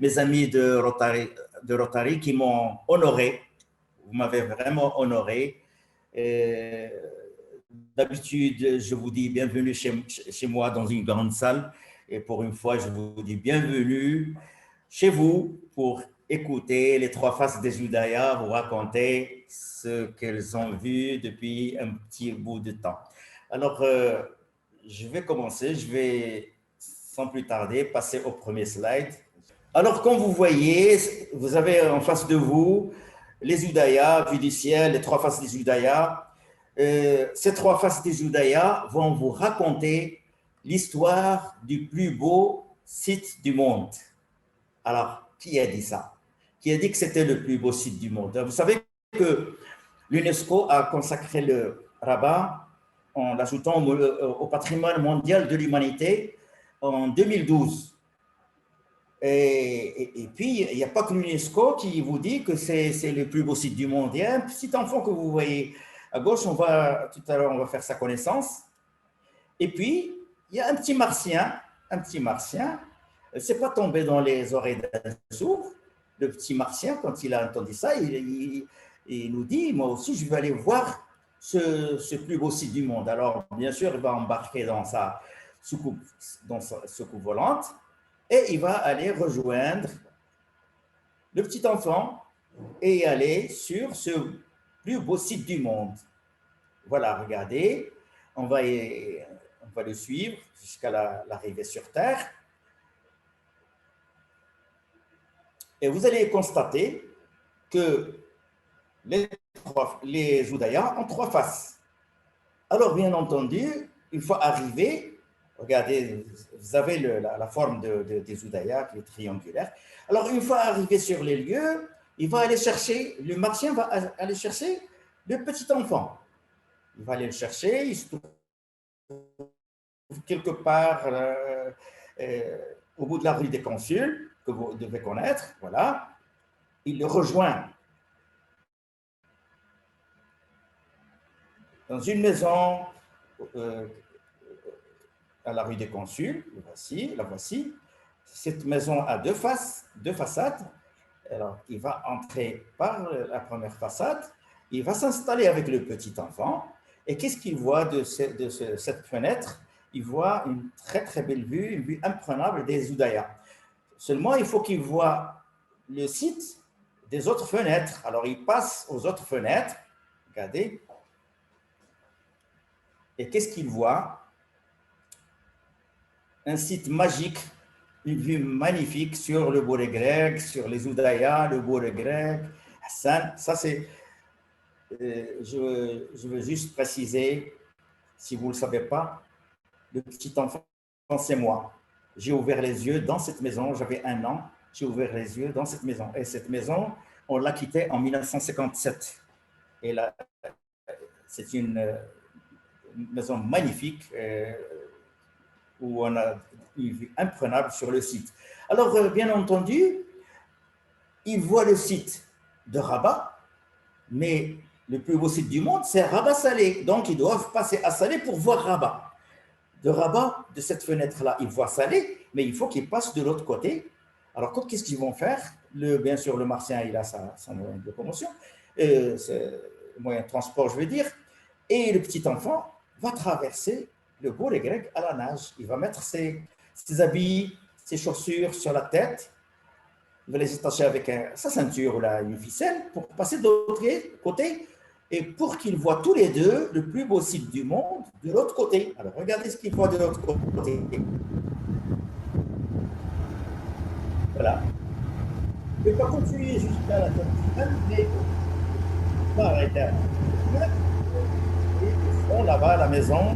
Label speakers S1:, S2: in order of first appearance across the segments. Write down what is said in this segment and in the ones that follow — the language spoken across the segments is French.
S1: mes amis de Rotary qui m'ont honoré. Vous m'avez vraiment honoré. D'habitude, je vous dis bienvenue chez moi dans une grande salle. Et pour une fois, je vous dis bienvenue chez vous pour écouter les trois faces des Judaïa, vous raconter ce qu'elles ont vu depuis un petit bout de temps. Alors, je vais commencer, je vais sans plus tarder passer au premier slide. Alors, comme vous voyez, vous avez en face de vous les Judaïa, vue du ciel, les trois faces des Judaïa. Ces trois faces des Judaïa vont vous raconter l'histoire du plus beau site du monde. Alors, qui a dit ça? Qui a dit que c'était le plus beau site du monde? Vous savez que l'UNESCO a consacré le Rabat en l'ajoutant au patrimoine mondial de l'humanité en 2012. Et puis, il n'y a pas que l'UNESCO qui vous dit que c'est le plus beau site du monde. Il y a un petit enfant que vous voyez à gauche, tout à l'heure, on va faire sa connaissance. Et puis, il y a un petit martien, c'est pas tombé dans les oreilles d'un sourd. Le petit martien, quand il a entendu ça, il nous dit, moi aussi, je vais aller voir ce plus beau site du monde. Alors, bien sûr, il va embarquer dans sa soucoupe volante et il va aller rejoindre le petit enfant et aller sur ce plus beau site du monde. Voilà, regardez, on va le suivre jusqu'à l'arrivée sur Terre. Et vous allez constater que les Judaïa ont trois faces. Alors, bien entendu, une fois arrivé, regardez, vous avez la forme des Judaïa qui est triangulaire. Alors, une fois arrivé sur les lieux, le martien va aller chercher le petit enfant. Il va aller le chercher, il se trouve quelque part au bout de la rue des Consuls, que vous devez connaître, voilà. Il le rejoint dans une maison à la rue des Consuls, la voici. Cette maison a deux façades. Alors, il va entrer par la première façade, il va s'installer avec le petit enfant. Et qu'est-ce qu'il voit de cette fenêtre? Il voit une très très belle vue, une vue imprenable des Judaïa. Seulement, il faut qu'il voit le site des autres fenêtres. Alors, il passe aux autres fenêtres. Regardez. Et qu'est-ce qu'il voit? Un site magique, une vue magnifique sur le Bourg grec, sur les Judaïa, le Bourg grec, Hassan. Ça, c'est... je veux juste préciser, si vous ne le savez pas, le petit enfant, c'est moi. J'ai ouvert les yeux dans cette maison, j'avais 1 an, j'ai ouvert les yeux dans cette maison. Et cette maison, on l'a quittée en 1957. Et là, c'est une maison magnifique où on a une vue imprenable sur le site. Alors, bien entendu, il voit le site de Rabat, mais le plus beau site du monde, c'est Rabat Salé. Donc, ils doivent passer à Salé pour voir Rabat. De Rabat, de cette fenêtre-là, ils voient Salé, mais il faut qu'ils passent de l'autre côté. Alors, qu'est-ce qu'ils vont faire? Bien sûr, le martien, il a son moyen de locomotion, moyen de transport, je veux dire, et le petit enfant va traverser le Bourg grec à la nage. Il va mettre ses habits, ses chaussures sur la tête, il va les attacher avec sa ceinture ou une ficelle pour passer de l'autre côté et pour qu'ils voient tous les deux le plus beau site du monde de l'autre côté. Alors, regardez ce qu'ils voient de l'autre côté. Voilà. Je ne vais pas continuer jusqu'à la terre, mais on va arrêter. Et là-bas, la maison,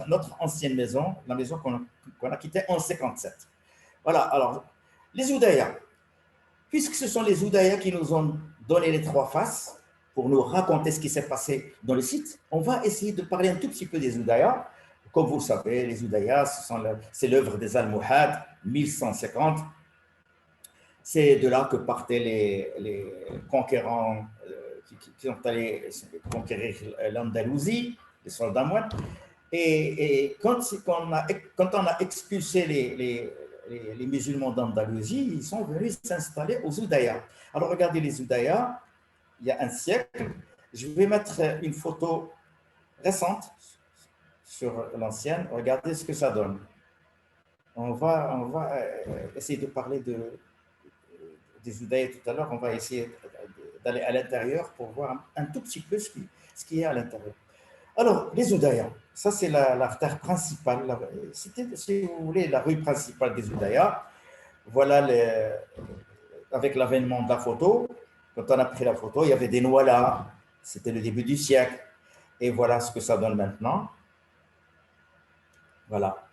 S1: notre ancienne maison, la maison qu'on a quittée en 1957. Voilà, alors, les Judaïa. Puisque ce sont les Judaïa qui nous ont donné les trois faces pour nous raconter ce qui s'est passé dans le site, on va essayer de parler un tout petit peu des Judaïa. Comme vous le savez, les Judaïa, c'est l'œuvre des Almohades, 1150. C'est de là que partaient les conquérants qui sont allés conquérir l'Andalousie, les soldats moines. Et quand on a expulsé les musulmans d'Andalousie, ils sont venus s'installer aux Oudayas. Alors, regardez les Oudayas, il y a un siècle. Je vais mettre une photo récente sur l'ancienne. Regardez ce que ça donne. On va essayer de parler des Oudayas tout à l'heure. On va essayer d'aller à l'intérieur pour voir un tout petit peu ce qui est à l'intérieur. Alors, les Oudayas, ça c'est l'artère principale. C'était, si vous voulez, la rue principale des Oudayas. Voilà, avec l'avènement de la photo, quand on a pris la photo, il y avait des noix là. C'était le début du siècle. Et voilà ce que ça donne maintenant. Voilà.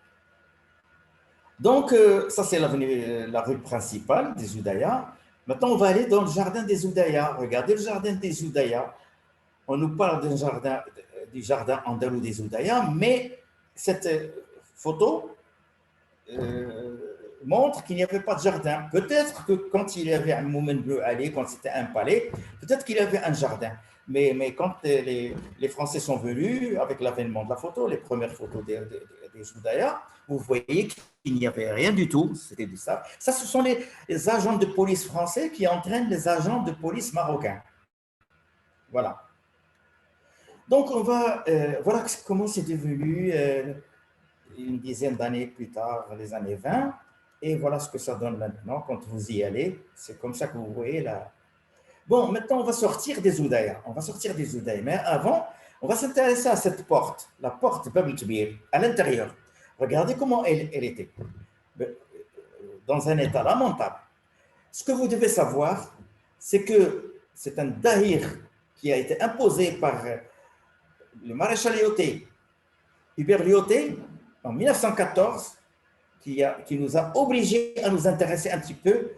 S1: Donc, ça, c'est la rue principale des Oudayas. Maintenant, on va aller dans le jardin des Oudayas. Regardez le jardin des Oudayas. On nous parle du jardin andalou des Oudayas, mais cette photo montre qu'il n'y avait pas de jardin. Peut-être que quand il y avait un Moulin Bleu Ali, quand c'était un palais, peut-être qu'il y avait un jardin. Mais quand les Français sont venus, avec l'avènement de la photo, les premières photos des Oudayas, vous voyez qu'il n'y avait rien du tout. C'était du sable. Ça, ce sont les agents de police français qui entraînent les agents de police marocains. Voilà. Donc, voilà comment c'est devenu une dizaine d'années plus tard, les années 20. Et voilà ce que ça donne maintenant quand vous y allez. C'est comme ça que vous voyez là. Bon, maintenant, on va sortir des Oudayas. On va sortir des Oudayas. Mais avant, on va s'intéresser à cette porte, la porte Bab el-Kbir, à l'intérieur. Regardez comment elle était. Dans un état lamentable. Ce que vous devez savoir, c'est que c'est un dahir qui a été imposé par le maréchal Lyautey, Hubert Lyautey, en 1914, qui nous a obligés à nous intéresser un petit peu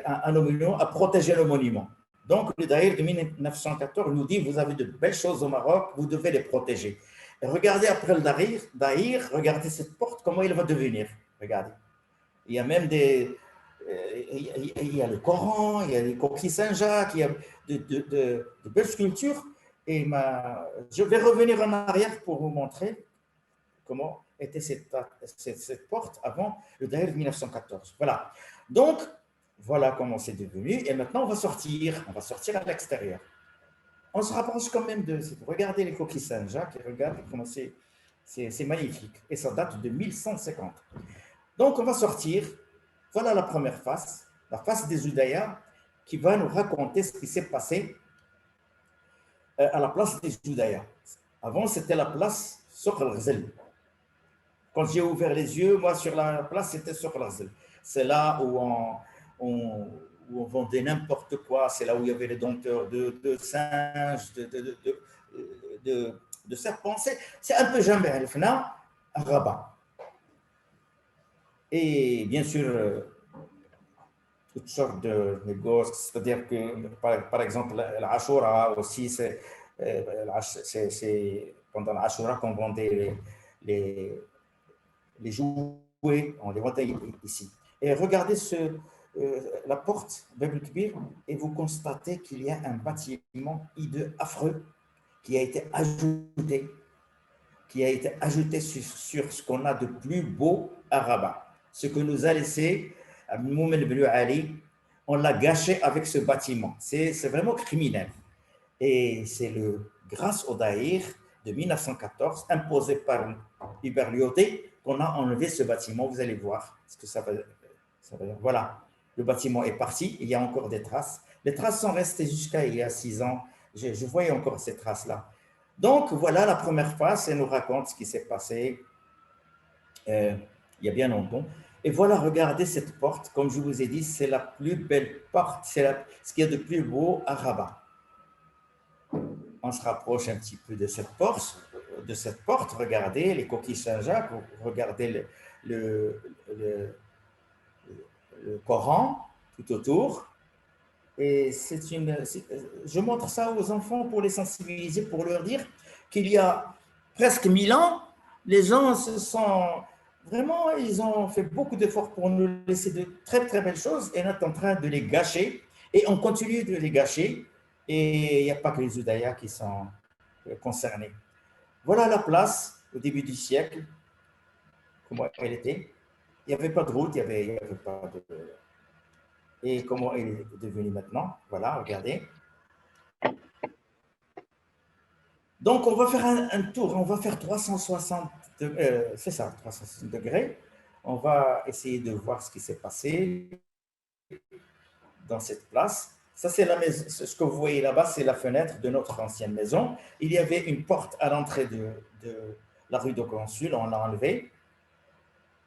S1: à nos monuments, à protéger nos monuments. Donc, le Dahir de 1914 nous dit, vous avez de belles choses au Maroc, vous devez les protéger. Et regardez après le Dahir, regardez cette porte, comment il va devenir. Regardez. Il y a même il y a le Coran, il y a les coquilles Saint-Jacques, il y a de belles sculptures. Et je vais revenir en arrière pour vous montrer comment était cette porte avant le Dahir de 1914. Voilà. Donc, voilà comment c'est devenu. Et maintenant, on va sortir à l'extérieur. On se rapproche quand même regardez les coquilles Saint-Jacques et regardez comment c'est magnifique. Et ça date de 1150. Donc, on va sortir. Voilà la première face, la face des Oudayas, qui va nous raconter ce qui s'est passé à la place des Oudayas. Avant, c'était la place Souk el-Ghzel. Quand j'ai ouvert les yeux, moi, sur la place, c'était Souk el-Ghzel. C'est là où on vendait n'importe quoi. C'est là où il y avait les dompteurs de singes, de serpents. C'est un peu Jambe el-Fna à Rabat. Et bien sûr, toutes sortes de négoces, c'est-à-dire que, par exemple, l'Ashura aussi, c'est pendant l'Ashura qu'on vendait les jouets, on les vendait ici. Et regardez la porte Bab el-Kbir et vous constatez qu'il y a un bâtiment hideux affreux qui a été ajouté sur ce qu'on a de plus beau à Rabat. Ce que nous a laissé Moulin Bleu Ali, on l'a gâché avec ce bâtiment. C'est vraiment criminel. Et c'est grâce au Dahir de 1914, imposé par Hubert Lyautey, qu'on a enlevé ce bâtiment. Vous allez voir ce que ça va dire. Voilà, le bâtiment est parti. Il y a encore des traces. Les traces sont restées jusqu'à il y a 6 ans. Je voyais encore ces traces-là. Donc, voilà la première phase. Elle nous raconte ce qui s'est passé il y a bien longtemps. Et voilà, regardez cette porte. Comme je vous ai dit, c'est la plus belle porte. C'est ce qu'il y a de plus beau à Rabat. On se rapproche un petit peu de cette porte. Regardez les coquilles Saint-Jacques. Regardez le Coran tout autour. Et je montre ça aux enfants pour les sensibiliser, pour leur dire qu'il y a presque 1000 ans, les gens vraiment, ils ont fait beaucoup d'efforts pour nous laisser de très, très belles choses et on est en train de les gâcher et on continue de les gâcher et il n'y a pas que les Oudayas qui sont concernés. Voilà la place au début du siècle, comment elle était. Il n'y avait pas de route, il y avait pas de... Et comment il est devenu maintenant? Voilà, regardez. Donc, on va faire un tour, on va faire 360, c'est ça, 360 degrés. On va essayer de voir ce qui s'est passé dans cette place. Ça, c'est la maison, ce que vous voyez là-bas, c'est la fenêtre de notre ancienne maison. Il y avait une porte à l'entrée de la rue de Consul, on l'a enlevée.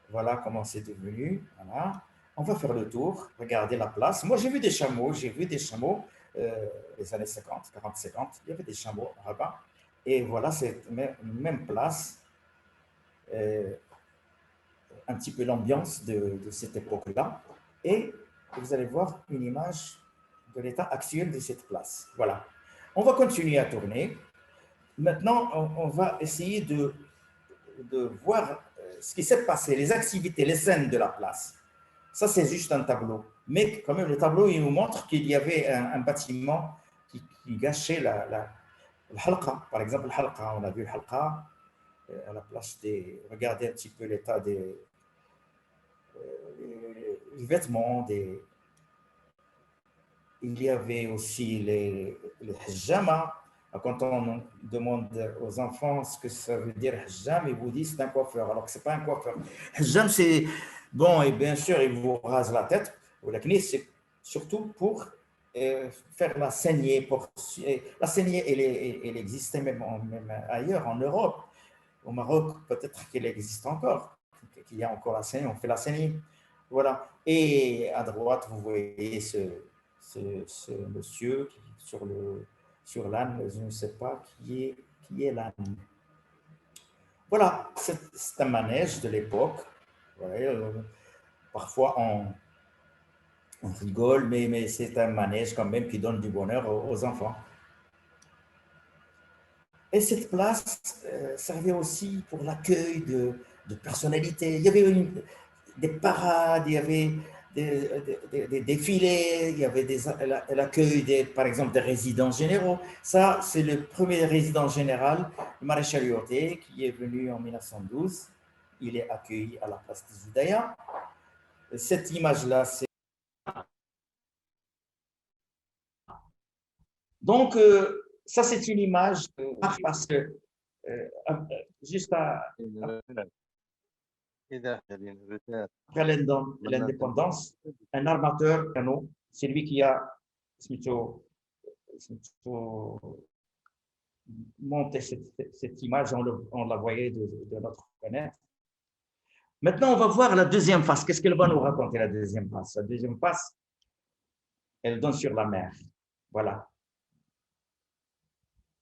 S1: Voilà comment c'est devenu. Voilà. On va faire le tour, regarder la place. Moi, j'ai vu des chameaux, les années 50, 40, 50. Il y avait des chameaux là-bas. Et voilà, cette même place, un petit peu l'ambiance de cette époque-là. Et vous allez voir une image de l'état actuel de cette place. Voilà. On va continuer à tourner. Maintenant, on va essayer de voir ce qui s'est passé, les activités, les scènes de la place. Ça, c'est juste un tableau. Mais quand même, le tableau, il nous montre qu'il y avait un bâtiment qui gâchait la halqa. Par exemple, le halqa, on a vu le halqa à la place des... Regardez un petit peu l'état des vêtements. Il y avait aussi les hijama. Quand on demande aux enfants ce que ça veut dire hijam, ils vous disent c'est un coiffeur, alors que ce n'est pas un coiffeur. Hijam, c'est bon, et bien sûr, il vous rase la tête. La knis, c'est surtout pour faire la saignée. La saignée, elle existait même ailleurs, en Europe. Au Maroc, peut-être qu'elle existe encore, qu'il y a encore la saignée, on fait la saignée. Voilà. Et à droite, vous voyez ce monsieur sur l'âne, je ne sais pas qui est l'âne. Voilà, c'est un manège de l'époque. Ouais, parfois, on rigole, mais c'est un manège quand même qui donne du bonheur aux enfants. Et cette place servait aussi pour l'accueil de personnalités. Il y avait des parades, il y avait des défilés, il y avait l'accueil, par exemple, des résidents généraux. Ça, c'est le premier résident général, le maréchal Lyoté, qui est venu en 1912. Il est accueilli à la place des Zoudaya. Cette image-là, c'est... Donc, ça, c'est une image parce que juste après l'indépendance, un armateur canot, c'est lui qui a monté cette image, on la voyait de notre fenêtre. Maintenant, on va voir la deuxième face. Qu'est-ce qu'elle va nous raconter, la deuxième face? La deuxième face, elle donne sur la mer. Voilà.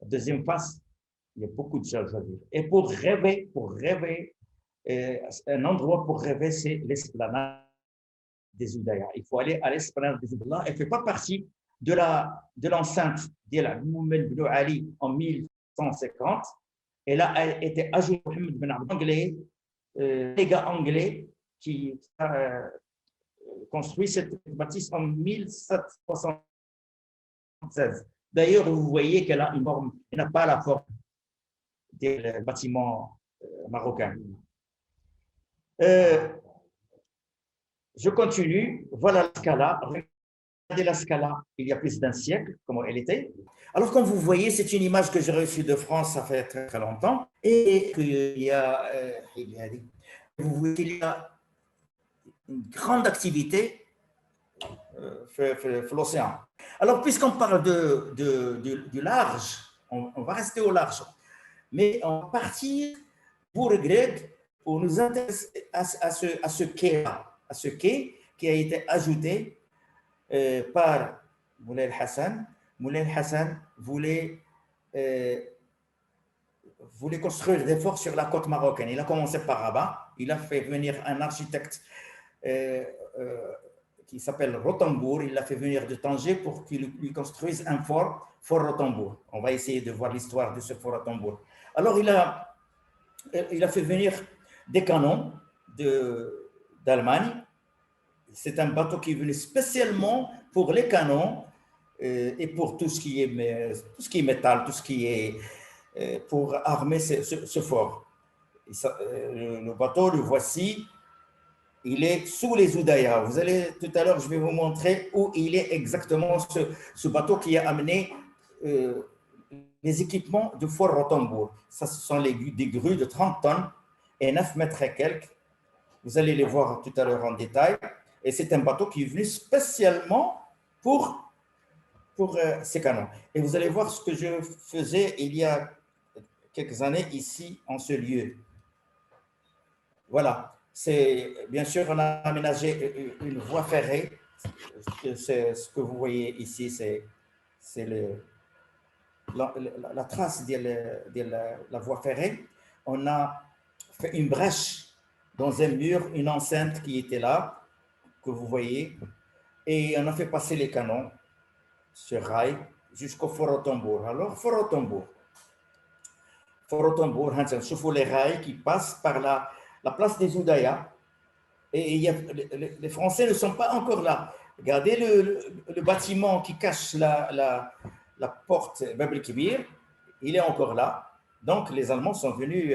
S1: La deuxième face, il y a beaucoup de choses à dire. Et pour rêver, un endroit pour rêver, c'est l'esplanade des Oudaya. Il faut aller à l'esplanade des Oudaya. Elle ne fait pas partie de l'enceinte de Mohamed Ben Ali en 1150. Elle a été ajoutée Mohamed Ben anglais, les gars anglais qui a construit cette bâtisse en 1776. D'ailleurs, vous voyez qu'elle a une forme, elle n'a pas la forme des bâtiments marocains. Je continue. Voilà la Scala. Regardez la Scala il y a plus d'un siècle, comment elle était. Alors, comme vous voyez, c'est une image que j'ai reçue de France, ça fait très, très longtemps. Et qu'il y a, vous voyez qu'il y a une grande activité l'océan. Alors, puisqu'on parle du large, on va rester au large. Mais on va partir pour Greg pour nous intéresser à ce quai qui a été ajouté par Moulay Hassan. Moulay Hassan voulait construire des forts sur la côte marocaine. Il a commencé par Rabat. Il a fait venir un architecte qui s'appelle Rotembourg. Il l'a fait venir de Tanger pour qu'il lui construise un fort Rotembourg. On va essayer de voir l'histoire de ce fort Rotembourg. Alors, il a fait venir des canons d'Allemagne. C'est un bateau qui est venu spécialement pour les canons et pour tout ce qui est métal, tout ce qui est pour armer ce fort. Le bateau, le voici. Il est sous les Oudaya. Vous allez, tout à l'heure, je vais vous montrer où il est exactement ce bateau qui a amené les équipements de Fort Rotembourg. Ça, ce sont des grues de 30 tonnes et 9 mètres et quelques. Vous allez les voir tout à l'heure en détail. Et c'est un bateau qui est venu spécialement pour ces canons. Et vous allez voir ce que je faisais il y a quelques années ici, en ce lieu. Voilà. Bien sûr, on a aménagé une voie ferrée. C'est ce que vous voyez ici, c'est la trace de la voie ferrée. On a fait une brèche dans un mur, une enceinte qui était là, que vous voyez, et on a fait passer les canons sur rail jusqu'au Fort Rotembourg. Alors, Fort Rotembourg, je vois les rails qui passent par la place des Oudaya, et les Français ne sont pas encore là. Regardez le bâtiment qui cache la porte Bab el-Kibir, il est encore là. Donc, les Allemands sont venus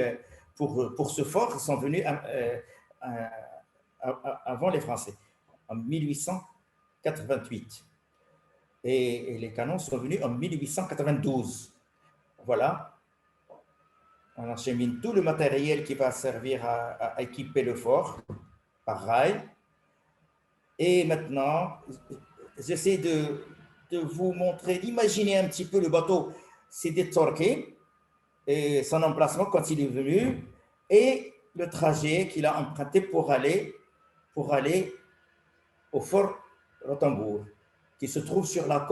S1: pour ce fort, ils sont venus avant les Français, en 1888. Et les canons sont venus en 1892. Voilà. On achemine tout le matériel qui va servir à équiper le fort par rail. Et maintenant, j'essaie de vous montrer, d'imaginer un petit peu le bateau. C'est détorqué et son emplacement quand il est venu et le trajet qu'il a emprunté pour aller au Fort Rotembourg, qui se trouve sur la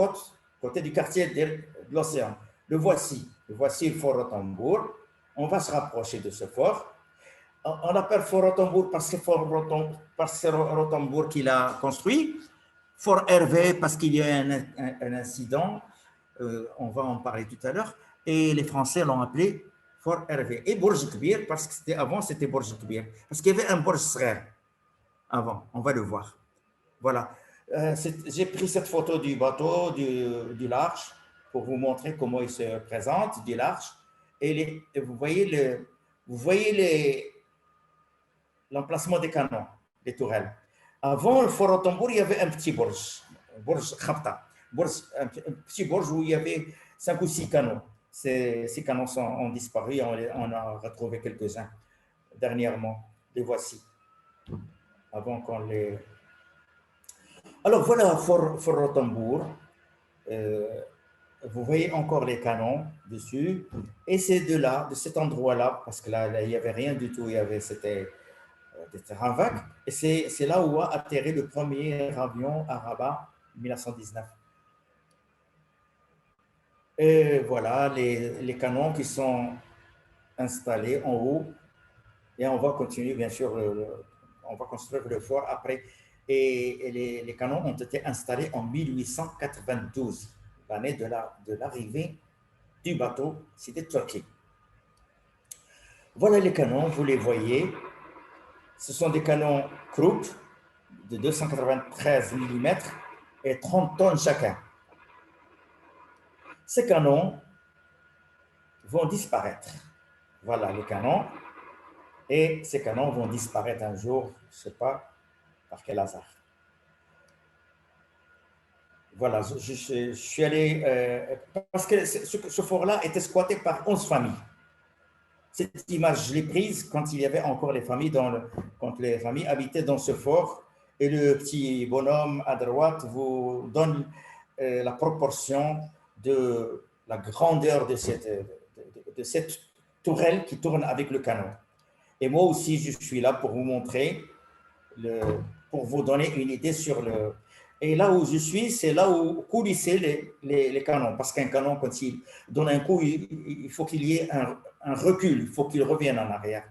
S1: côté du quartier de l'océan. Le voici le Fort Rotembourg. On va se rapprocher de ce fort. On l'appelle Fort Rotembourg parce que c'est Rotembourg qu'il a construit. Fort Hervé parce qu'il y a un incident, on va en parler tout à l'heure, et les Français l'ont appelé Fort Hervé. Et Bourj Kbir parce que avant c'était Bourj Kbir, parce qu'il y avait un Bourj Sghar avant, on va le voir. Voilà. J'ai pris cette photo du bateau, du large, pour vous montrer comment il se présente, du large. Et vous voyez l'emplacement des canons, des tourelles. Avant le Fort Rotembourg, il y avait un petit bourge Khabta, un petit bourge où il y avait 5 ou 6 canons. Ces canons ont disparu, on a retrouvé quelques-uns dernièrement. Les voici. Avant qu'on les... Alors voilà Fort Rotembourg. Vous voyez encore les canons dessus. Et c'est de cet endroit-là, parce que là, il n'y avait rien du tout, c'était des terrains vagues. Et c'est là où a atterri le premier avion à Rabat en 1919. Et voilà les canons qui sont installés en haut. Et on va continuer, bien sûr, on va construire le fort après. Et les canons ont été installés en 1892, l'année de l'arrivée du bateau, c'était Turquie. Voilà les canons, vous les voyez. Ce sont des canons Krupp de 293 mm et 30 tonnes chacun. Ces canons vont disparaître. Voilà les canons. Et ces canons vont disparaître un jour, je ne sais pas par quel hasard. Voilà, je suis allé... parce que ce fort-là était squatté par 11 familles. Cette image, je l'ai prise quand il y avait encore les familles, quand les familles habitaient dans ce fort. Et le petit bonhomme à droite vous donne la proportion de la grandeur de cette tourelle qui tourne avec le canon. Et moi aussi, je suis là pour vous montrer, pour vous donner une idée sur le... Et là où je suis, c'est là où coulissaient les canons. Parce qu'un canon, quand il donne un coup, il faut qu'il y ait un recul, il faut qu'il revienne en arrière.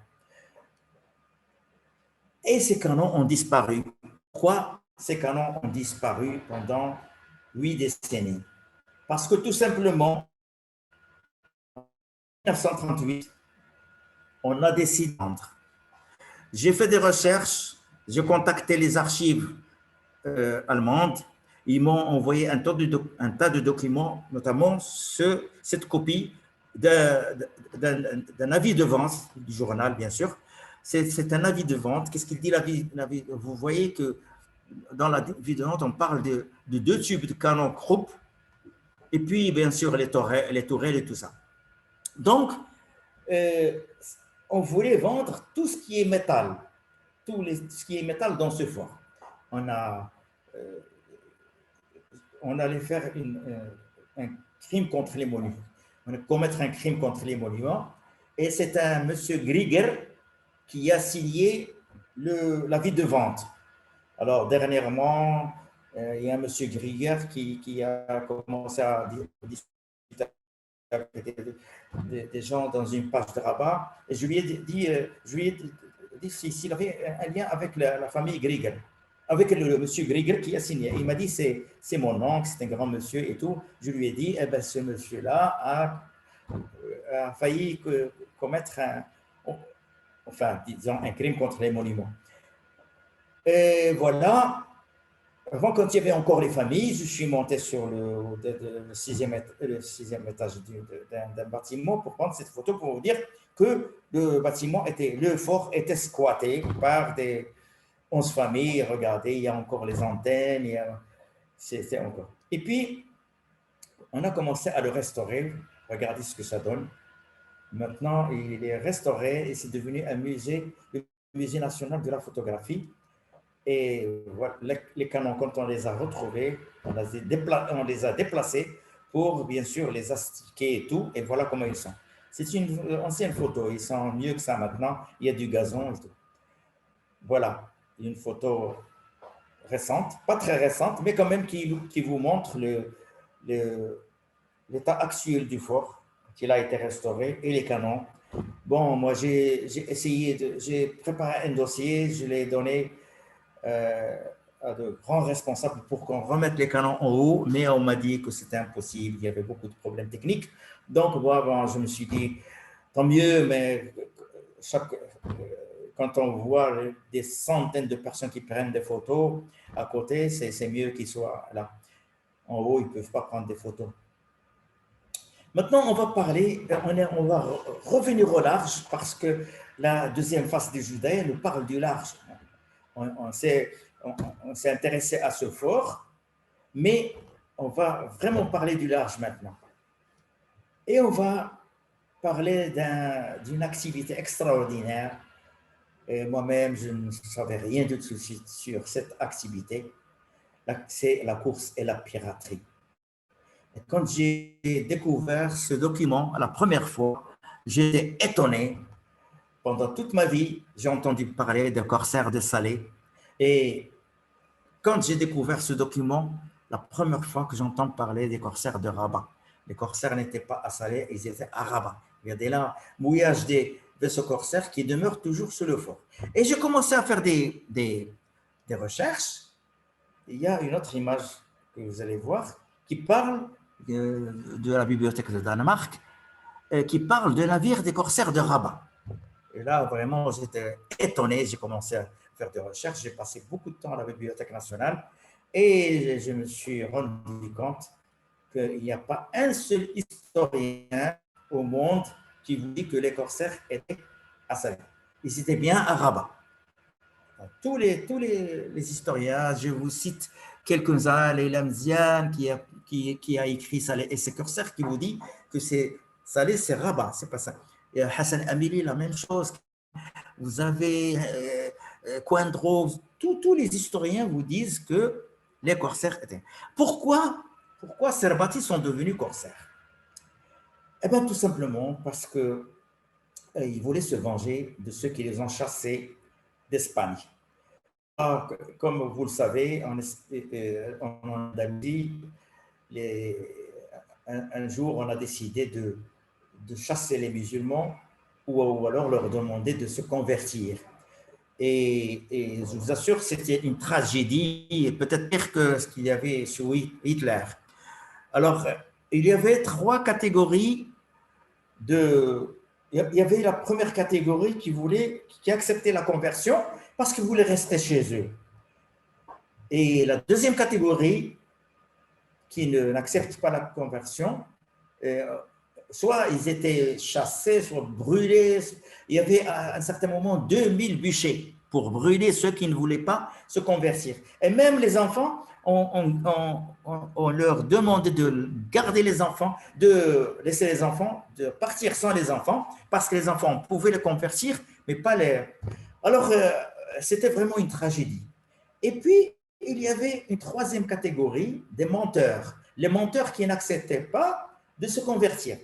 S1: Et ces canons ont disparu. Pourquoi ces canons ont disparu pendant 8 décennies? Parce que tout simplement, en 1938, on a décidé d'entrer. J'ai fait des recherches, j'ai contacté les archives allemandes. Ils m'ont envoyé un tas de documents, notamment cette copie d'un avis de vente du journal, bien sûr, c'est un avis de vente. Qu'est-ce qu'il dit vous voyez que dans l'avis de vente, on parle de 2 tubes de canon Krupp et puis bien sûr les tourelles et tout ça. Donc, on voulait vendre tout ce qui est métal, ce qui est métal dans ce fort. On allait faire un crime contre les monuments. On allait commettre un crime contre les monuments. Et c'est un monsieur Grieger qui a signé l'avis de vente. Alors, dernièrement, il y a un monsieur Grieger qui a commencé à discuter avec des gens dans une page de Rabat. Et je lui ai dit s'il avait un lien avec la famille Grieger, avec le monsieur Grieger qui a signé. Il m'a dit c'est mon oncle, c'est un grand monsieur et tout. Je lui ai dit, eh ben, ce monsieur-là a failli commettre disons, un crime contre les monuments. Et voilà. Avant, quand il y avait encore les familles, je suis monté sur le sixième étage d'un bâtiment pour prendre cette photo pour vous dire que le fort était squatté par des 11 familles. Regardez, il y a encore les antennes, c'est encore. Et puis, on a commencé à le restaurer. Regardez ce que ça donne. Maintenant, il est restauré et c'est devenu un musée, le Musée national de la photographie. Et voilà, les canons, quand on les a retrouvés, on les a déplacés pour, bien sûr, les astiquer et tout. Et voilà comment ils sont. C'est une ancienne photo. Ils sont mieux que ça maintenant. Il y a du gazon et tout. Voilà, une photo récente. Pas très récente, mais quand même qui vous montre l'état actuel du fort, qu'il a été restauré, et les canons. Bon, moi, j'ai préparé un dossier, je l'ai donné à de grands responsables pour qu'on remette les canons en haut, mais on m'a dit que c'était impossible, il y avait beaucoup de problèmes techniques. Donc, bon, je me suis dit, tant mieux, mais quand on voit des centaines de personnes qui prennent des photos à côté, c'est mieux qu'ils soient là. En haut, ils ne peuvent pas prendre des photos. Maintenant, on va revenir au large parce que la deuxième face des Judaïens nous parle du large. On s'est intéressé à ce fort, mais on va vraiment parler du large maintenant. Et on va parler d'une activité extraordinaire. Et moi-même, je ne savais rien du tout sur cette activité. C'est la course et la piraterie. Et quand j'ai découvert ce document la première fois, j'étais étonné. Pendant toute ma vie, j'ai entendu parler des corsaires de Salé. Et quand j'ai découvert ce document, la première fois que j'entends parler des corsaires de Rabat, les corsaires n'étaient pas à Salé, ils étaient à Rabat. Il y a là mouillage des vaisseaux corsaires qui demeurent toujours sous le fort. Et j'ai commencé à faire des recherches. Il y a une autre image que vous allez voir qui parle de la bibliothèque de Danemark, qui parle de navires des corsaires de Rabat. Et là, vraiment, j'étais étonné. J'ai commencé à faire des recherches. J'ai passé beaucoup de temps à la Bibliothèque nationale et je me suis rendu compte qu'il n'y a pas un seul historien au monde qui vous dit que les corsaires étaient à Salé. Ils étaient bien à Rabat. Tous les historiens, je vous cite quelques-uns, Leila Mziane qui a écrit Salé et ses corsaires qui vous dit que Salé, c'est Rabat, c'est pas ça. Et Hassan Amili, la même chose. Vous avez Coindreau, tous les historiens vous disent que les corsaires étaient. Pourquoi ces Rabatis sont devenus corsaires? Eh bien, tout simplement parce qu'ils voulaient se venger de ceux qui les ont chassés d'Espagne. Comme vous le savez, en Andalousie, un jour, on a décidé de chasser les musulmans ou alors leur demander de se convertir. Et je vous assure, c'était une tragédie, peut-être pire que ce qu'il y avait sous Hitler. Alors, il y avait 3 catégories il y avait la première catégorie qui acceptait la conversion parce qu'ils voulaient rester chez eux. Et la deuxième catégorie qui n'accepte pas la conversion, soit ils étaient chassés, soit brûlés, Il y avait à un certain moment 2000 bûchers pour brûler ceux qui ne voulaient pas se convertir. Et même les enfants, on leur demandait de garder les enfants, de laisser les enfants, de partir sans les enfants, parce que les enfants pouvaient les convertir, mais pas les... Alors, c'était vraiment une tragédie. Et puis, il y avait une troisième catégorie, des menteurs. Les menteurs qui n'acceptaient pas de se convertir,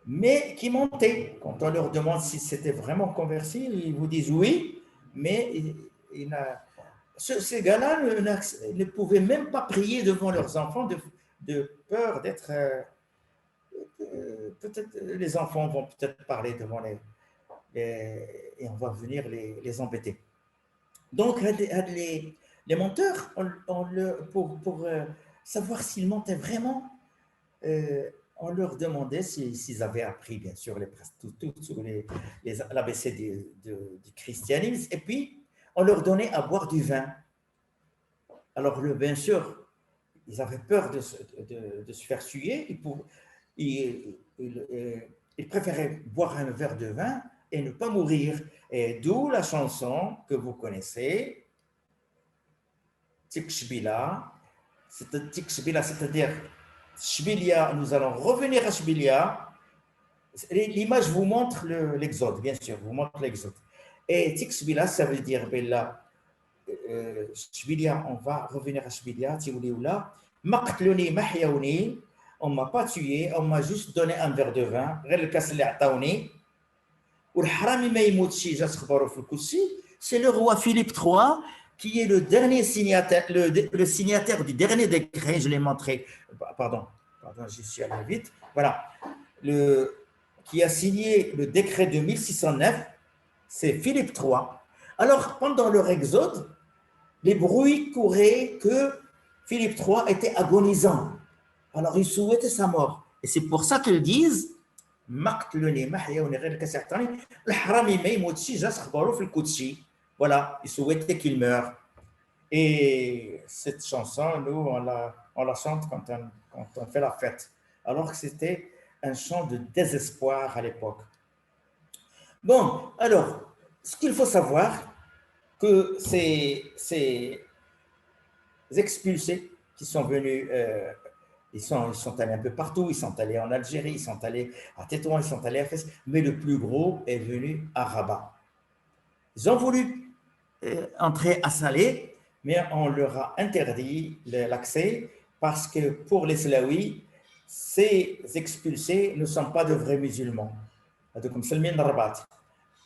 S1: mais qui mentaient. Quand on leur demande si c'était vraiment converti, ils vous disent oui, mais ces gars-là ne pouvaient même pas prier devant leurs enfants de peur d'être... peut-être les enfants vont peut-être parler devant et on va venir les embêter. Donc, les menteurs, pour savoir s'ils mentaient vraiment, on leur demandait s'ils avaient appris, bien sûr, tout sur l'ABC du christianisme, et puis on leur donnait à boire du vin. Alors, bien sûr, ils avaient peur de se faire suer, ils préféraient boire un verre de vin et ne pas mourir. Et d'où la chanson que vous connaissez, Tikshbila, c'est-à-dire Shbilia, nous allons revenir à Shbilia. L'image vous montre l'exode, bien sûr, vous montre l'exode. Et Tikshbila, ça veut dire Bella. Shbilia, on va revenir à Shbilia, Tioulioula. Maqtluni, mahyaouni, on ne m'a pas tué, on m'a juste donné un verre de vin. C'est le roi Philippe III qui est le dernier signataire, le signataire du dernier décret, je l'ai montré, pardon, j'y suis allé vite, voilà, qui a signé le décret de 1609, c'est Philippe III. Alors, pendant leur exode, les bruits couraient que Philippe III était agonisant. Alors, ils souhaitaient sa mort. Et c'est pour ça qu'ils disent voilà, ils souhaitaient qu'il meure. Et cette chanson, nous, on la chante quand on fait la fête. Alors que c'était un chant de désespoir à l'époque. Bon, alors, ce qu'il faut savoir, que ces expulsés qui sont venus, ils sont allés un peu partout, ils sont allés en Algérie, ils sont allés à Tétouan, ils sont allés à Fès, mais le plus gros est venu à Rabat. Ils ont voulu entrer à Salé, mais on leur a interdit l'accès parce que pour les Slaouis, ces expulsés ne sont pas de vrais musulmans. Comme Salmin Rabat.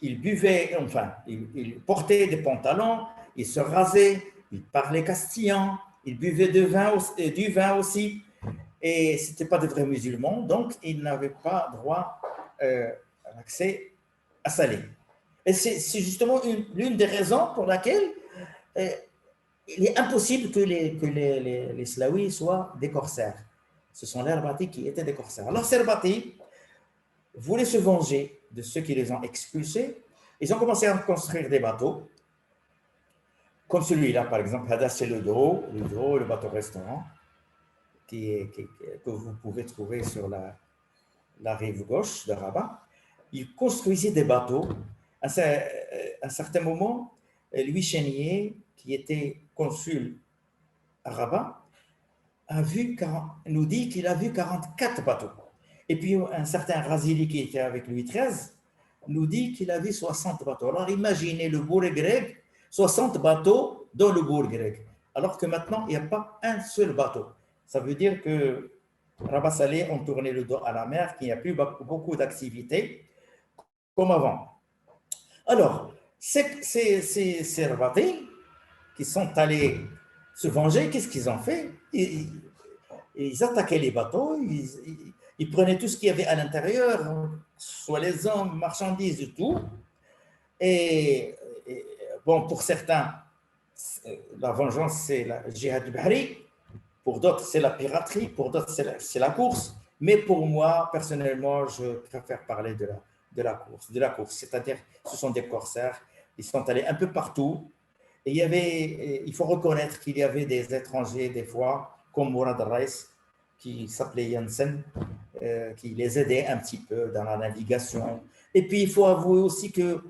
S1: Ils buvaient, enfin, ils portaient des pantalons, ils se rasaient, ils parlaient castillan, ils buvaient du vin aussi, et ce n'étaient pas de vrais musulmans, donc ils n'avaient pas droit à l'accès à Salé. Et c'est justement l'une des raisons pour laquelle il est impossible que les Slaouis soient des corsaires. Ce sont les Herbati qui étaient des corsaires. Alors, ces Herbati voulaient se venger de ceux qui les ont expulsés. Ils ont commencé à construire des bateaux, comme celui-là, par exemple. C'est le bateau restaurant, que vous pouvez trouver sur la rive gauche de Rabat. Ils construisaient des bateaux. À un certain moment, Louis Chénier, qui était consul à Rabat, nous dit qu'il a vu 44 bateaux. Et puis, un certain Razili qui était avec Louis XIII nous dit qu'il a vu 60 bateaux. Alors, imaginez le bourg grec, 60 bateaux dans le bourg grec. Alors que maintenant, il n'y a pas un seul bateau. Ça veut dire que Rabat Salé ont tourné le dos à la mer, qu'il n'y a plus beaucoup d'activités comme avant. Alors, ces Rabatis qui sont allés se venger, qu'est-ce qu'ils ont fait? Ils attaquaient les bateaux, ils prenaient tout ce qu'il y avait à l'intérieur, soit les hommes, marchandises et tout. Et bon, pour certains, la vengeance, c'est la jihad bahri. Pour d'autres, c'est la piraterie. Pour d'autres, c'est la course. Mais pour moi, personnellement, je préfère parler de la course. C'est-à-dire, ce sont des corsaires. Ils sont allés un peu partout. Et il faut reconnaître qu'il y avait des étrangers, des fois, comme Mourad Reis, qui s'appelait Janssen, qui les aidait un petit peu dans la navigation, Et puis, il faut avouer aussi qu'il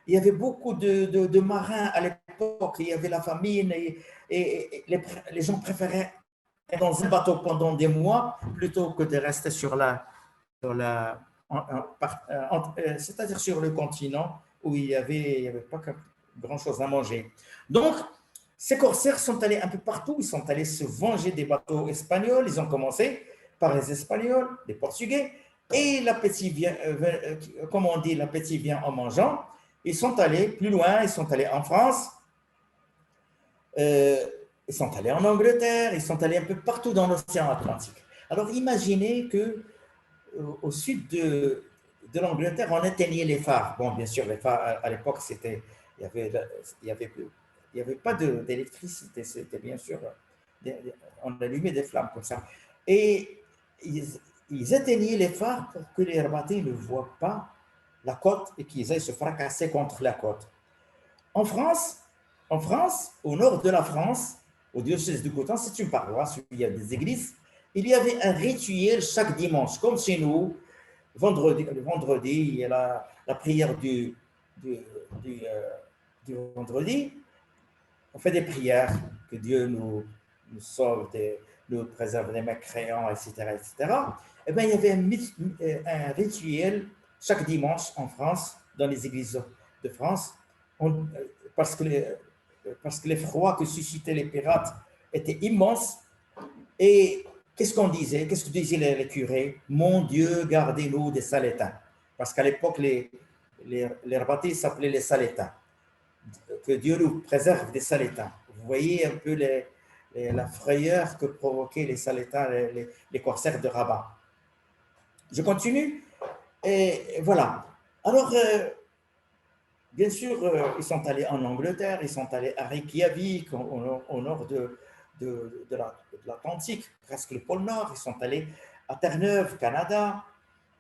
S1: y avait beaucoup de marins à l'époque. Il y avait la famine et les gens préféraient être dans un bateau pendant des mois plutôt que de rester sur la, c'est-à-dire sur le continent où il y avait pas grand-chose à manger. Donc, ces corsaires sont allés un peu partout. Ils sont allés se venger des bateaux espagnols. Ils ont commencé par les Espagnols, les Portugais. Et l'appétit vient, comme on dit, l'appétit vient en mangeant. Ils sont allés plus loin, ils sont allés en France, euh, ils sont allés en Angleterre, ils sont allés un peu partout dans l'océan Atlantique. Alors imaginez que au sud de l'Angleterre, on éteignait les phares. Bon, bien sûr, les phares à l'époque, c'était, il y avait, il y avait, il y avait pas d'électricité, c'était bien sûr, on allumait des flammes comme ça. Et ils éteignaient les phares pour que les Herbatés ne voient pas la côte et qu'ils aillent se fracasser contre la côte. En France, au nord de la France, au diocèse de Coton, c'est une paroisse où il y a des églises. Il y avait un rituel chaque dimanche, comme chez nous. Le vendredi, il y a la prière du, du, euh, du vendredi. On fait des prières, que Dieu nous sauve, nous préserve des mécréants, etc., etc. Eh bien, il y avait un rituel chaque dimanche en France, dans les églises de France, on, parce, que parce que les froids que suscitaient les pirates étaient immenses. Et qu'est-ce qu'on disait? Qu'est-ce que disaient les curés? Mon Dieu, gardez-nous des Salétains. Parce qu'à l'époque, les Rabatis s'appelaient les Salétains. Que Dieu nous préserve des Salétains. Vous voyez un peu la frayeur que provoquaient les Salétains, les corsaires de Rabat. Je continue. Et voilà. Alors, bien sûr, ils sont allés en Angleterre, ils sont allés à Reykjavik, au nord de l'Atlantique, presque le pôle Nord. Ils sont allés à Terre-Neuve, Canada.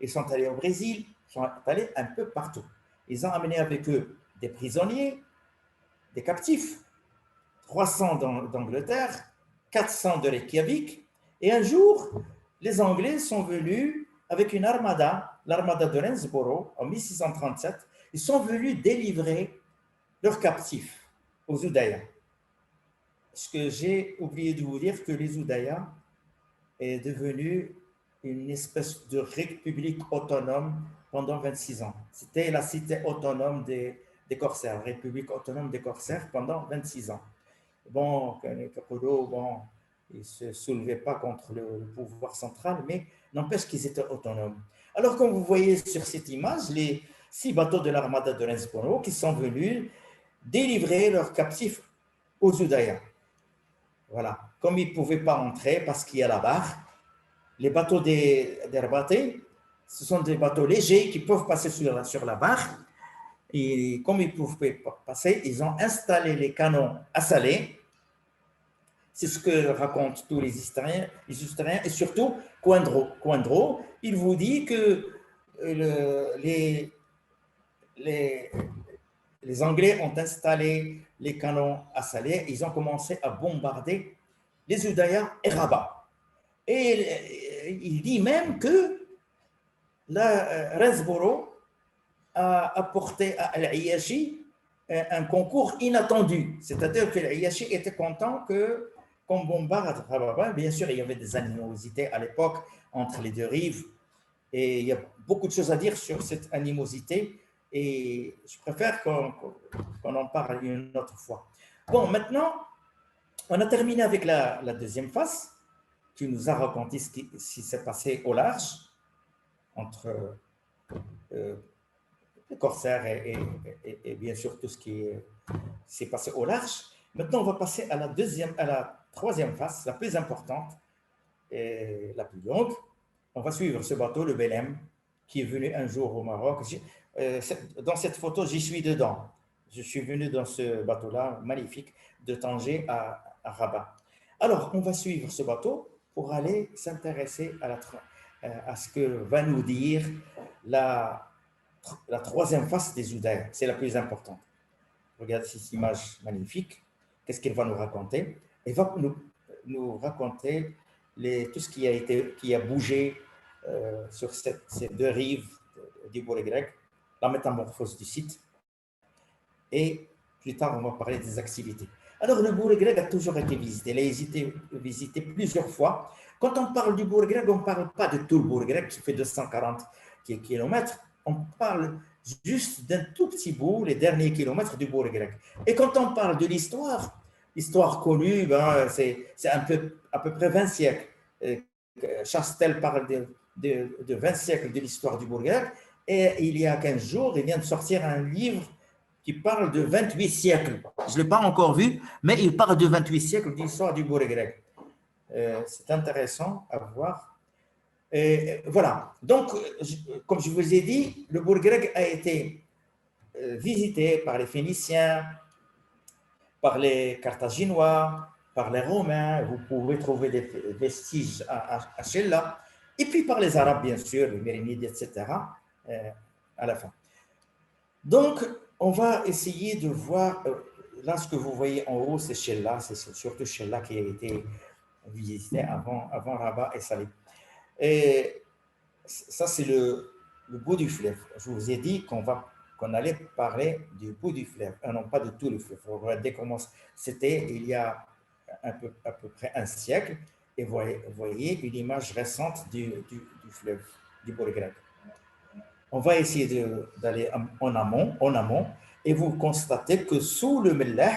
S1: Ils sont allés au Brésil. Ils sont allés un peu partout. Ils ont amené avec eux des prisonniers, des captifs, 300 d'Angleterre, 400 de Reykjavik. Et un jour, les Anglais sont venus avec une armada, l'armada de Rendsboro, en 1637. Ils sont venus délivrer leurs captifs aux Oudayas. Ce que j'ai oublié de vous dire, que les Oudayas est devenue une espèce de république autonome pendant 26 ans. C'était la cité autonome des corsaires, république autonome des corsaires pendant 26 ans. Bon, Capolo, bon, ils ne se soulevaient pas contre le pouvoir central, mais n'empêche qu'ils étaient autonomes. Alors, comme vous voyez sur cette image, les 6 bateaux de l'armada de Rendsboro qui sont venus délivrer leurs captifs aux Oudayas. Voilà. Comme ils ne pouvaient pas entrer parce qu'il y a la barre, les bateaux d'Herbaté, ce sont des bateaux légers qui peuvent passer sur la barre. Et comme ils ne pouvaient pas passer, ils ont installé les canons à salé. C'est ce que racontent tous les historiens et surtout Coindreau. Coindreau, il vous dit que les Anglais ont installé les canons à salé. Ils ont commencé à bombarder les Oudayas et Rabat. Et il dit même que Rendsboro a apporté à Al-Ayashi un concours inattendu. C'est-à-dire que Al-Ayashi était content qu'on bombarde Rabat. Bien sûr, il y avait des animosités à l'époque entre les deux rives. Et il y a beaucoup de choses à dire sur cette animosité. Et je préfère qu'on en parle une autre fois. Bon, maintenant, on a terminé avec la deuxième phase qui nous a raconté ce qui s'est passé au large entre les corsaires et bien sûr tout ce qui s'est passé au large. Maintenant, on va passer à la troisième phase, la plus importante et la plus longue. On va suivre ce bateau, le Belém, qui est venu un jour au Maroc. Dans cette photo, j'y suis dedans. Je suis venu dans ce bateau-là, magnifique, de Tanger à Rabat. Alors, on va suivre ce bateau pour aller s'intéresser à ce que va nous dire la troisième face des Oudayas. C'est la plus importante. Regardez cette image magnifique. Qu'est-ce qu'elle va nous raconter? Elle va nous raconter tout ce qui a bougé sur ces deux rives du Bourg grec, la métamorphose du site. Et plus tard, on va parler des activités. Alors, le bourg grec a toujours été visité. Il a été visité plusieurs fois. Quand on parle du bourg grec, on ne parle pas de tout le bourg grec qui fait 240 kilomètres. On parle juste d'un tout petit bout, les derniers kilomètres du bourg grec. Et quand on parle de l'histoire connue, ben, c'est à peu près 20 siècles. Chastel parle de 20 siècles de l'histoire du bourg grec. Et il y a 15 jours, il vient de sortir un livre qui parle de 28 siècles. Je ne l'ai pas encore vu, mais il parle de 28 siècles d'histoire du bourg grec. C'est intéressant à voir. Et voilà. Donc, comme je vous ai dit, le bourg grec a été visité par les Phéniciens, par les Carthaginois, par les Romains. Vous pouvez trouver des vestiges à Chella. Et puis par les Arabes, bien sûr, les Mérinides, etc. À la fin. Donc, on va essayer de voir, là, ce que vous voyez en haut, c'est Chella, c'est surtout Chella qui a été visité avant Rabat et Salé. Et ça, c'est le bout du fleuve. Je vous ai dit qu'on allait parler du bout du fleuve, et non pas de tout le fleuve. Regardez comment c'était il y a à peu près un siècle, et vous voyez une image récente du fleuve, du bourg grec. On va essayer d'aller en amont, et vous constatez que sous le Mellah,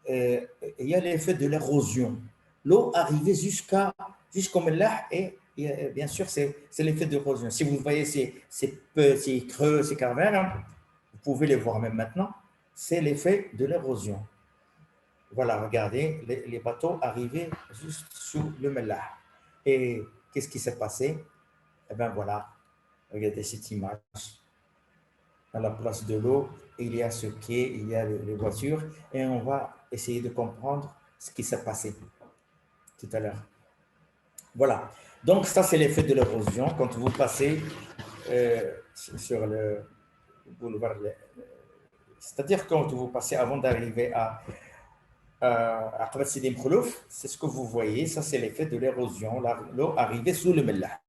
S1: il y a l'effet de l'érosion. L'eau arrivait jusqu'au Mellah, et bien sûr, c'est l'effet d'érosion. Si vous voyez ces petits creux, ces cavernes, vous pouvez les voir même maintenant, c'est l'effet de l'érosion. Voilà, regardez, les bateaux arrivaient juste sous le Mellah. Et qu'est-ce qui s'est passé? Eh bien voilà, regardez cette image. À la place de l'eau, il y a ce quai, il y a les voitures, et on va essayer de comprendre ce qui s'est passé tout à l'heure. Voilà. Donc, ça, c'est l'effet de l'érosion. Quand vous passez sur le boulevard, c'est-à-dire quand vous passez avant d'arriver à Aqbat Sidi Mkholouf, c'est ce que vous voyez. Ça, c'est l'effet de l'érosion. L'eau arrivait sous le Mellah.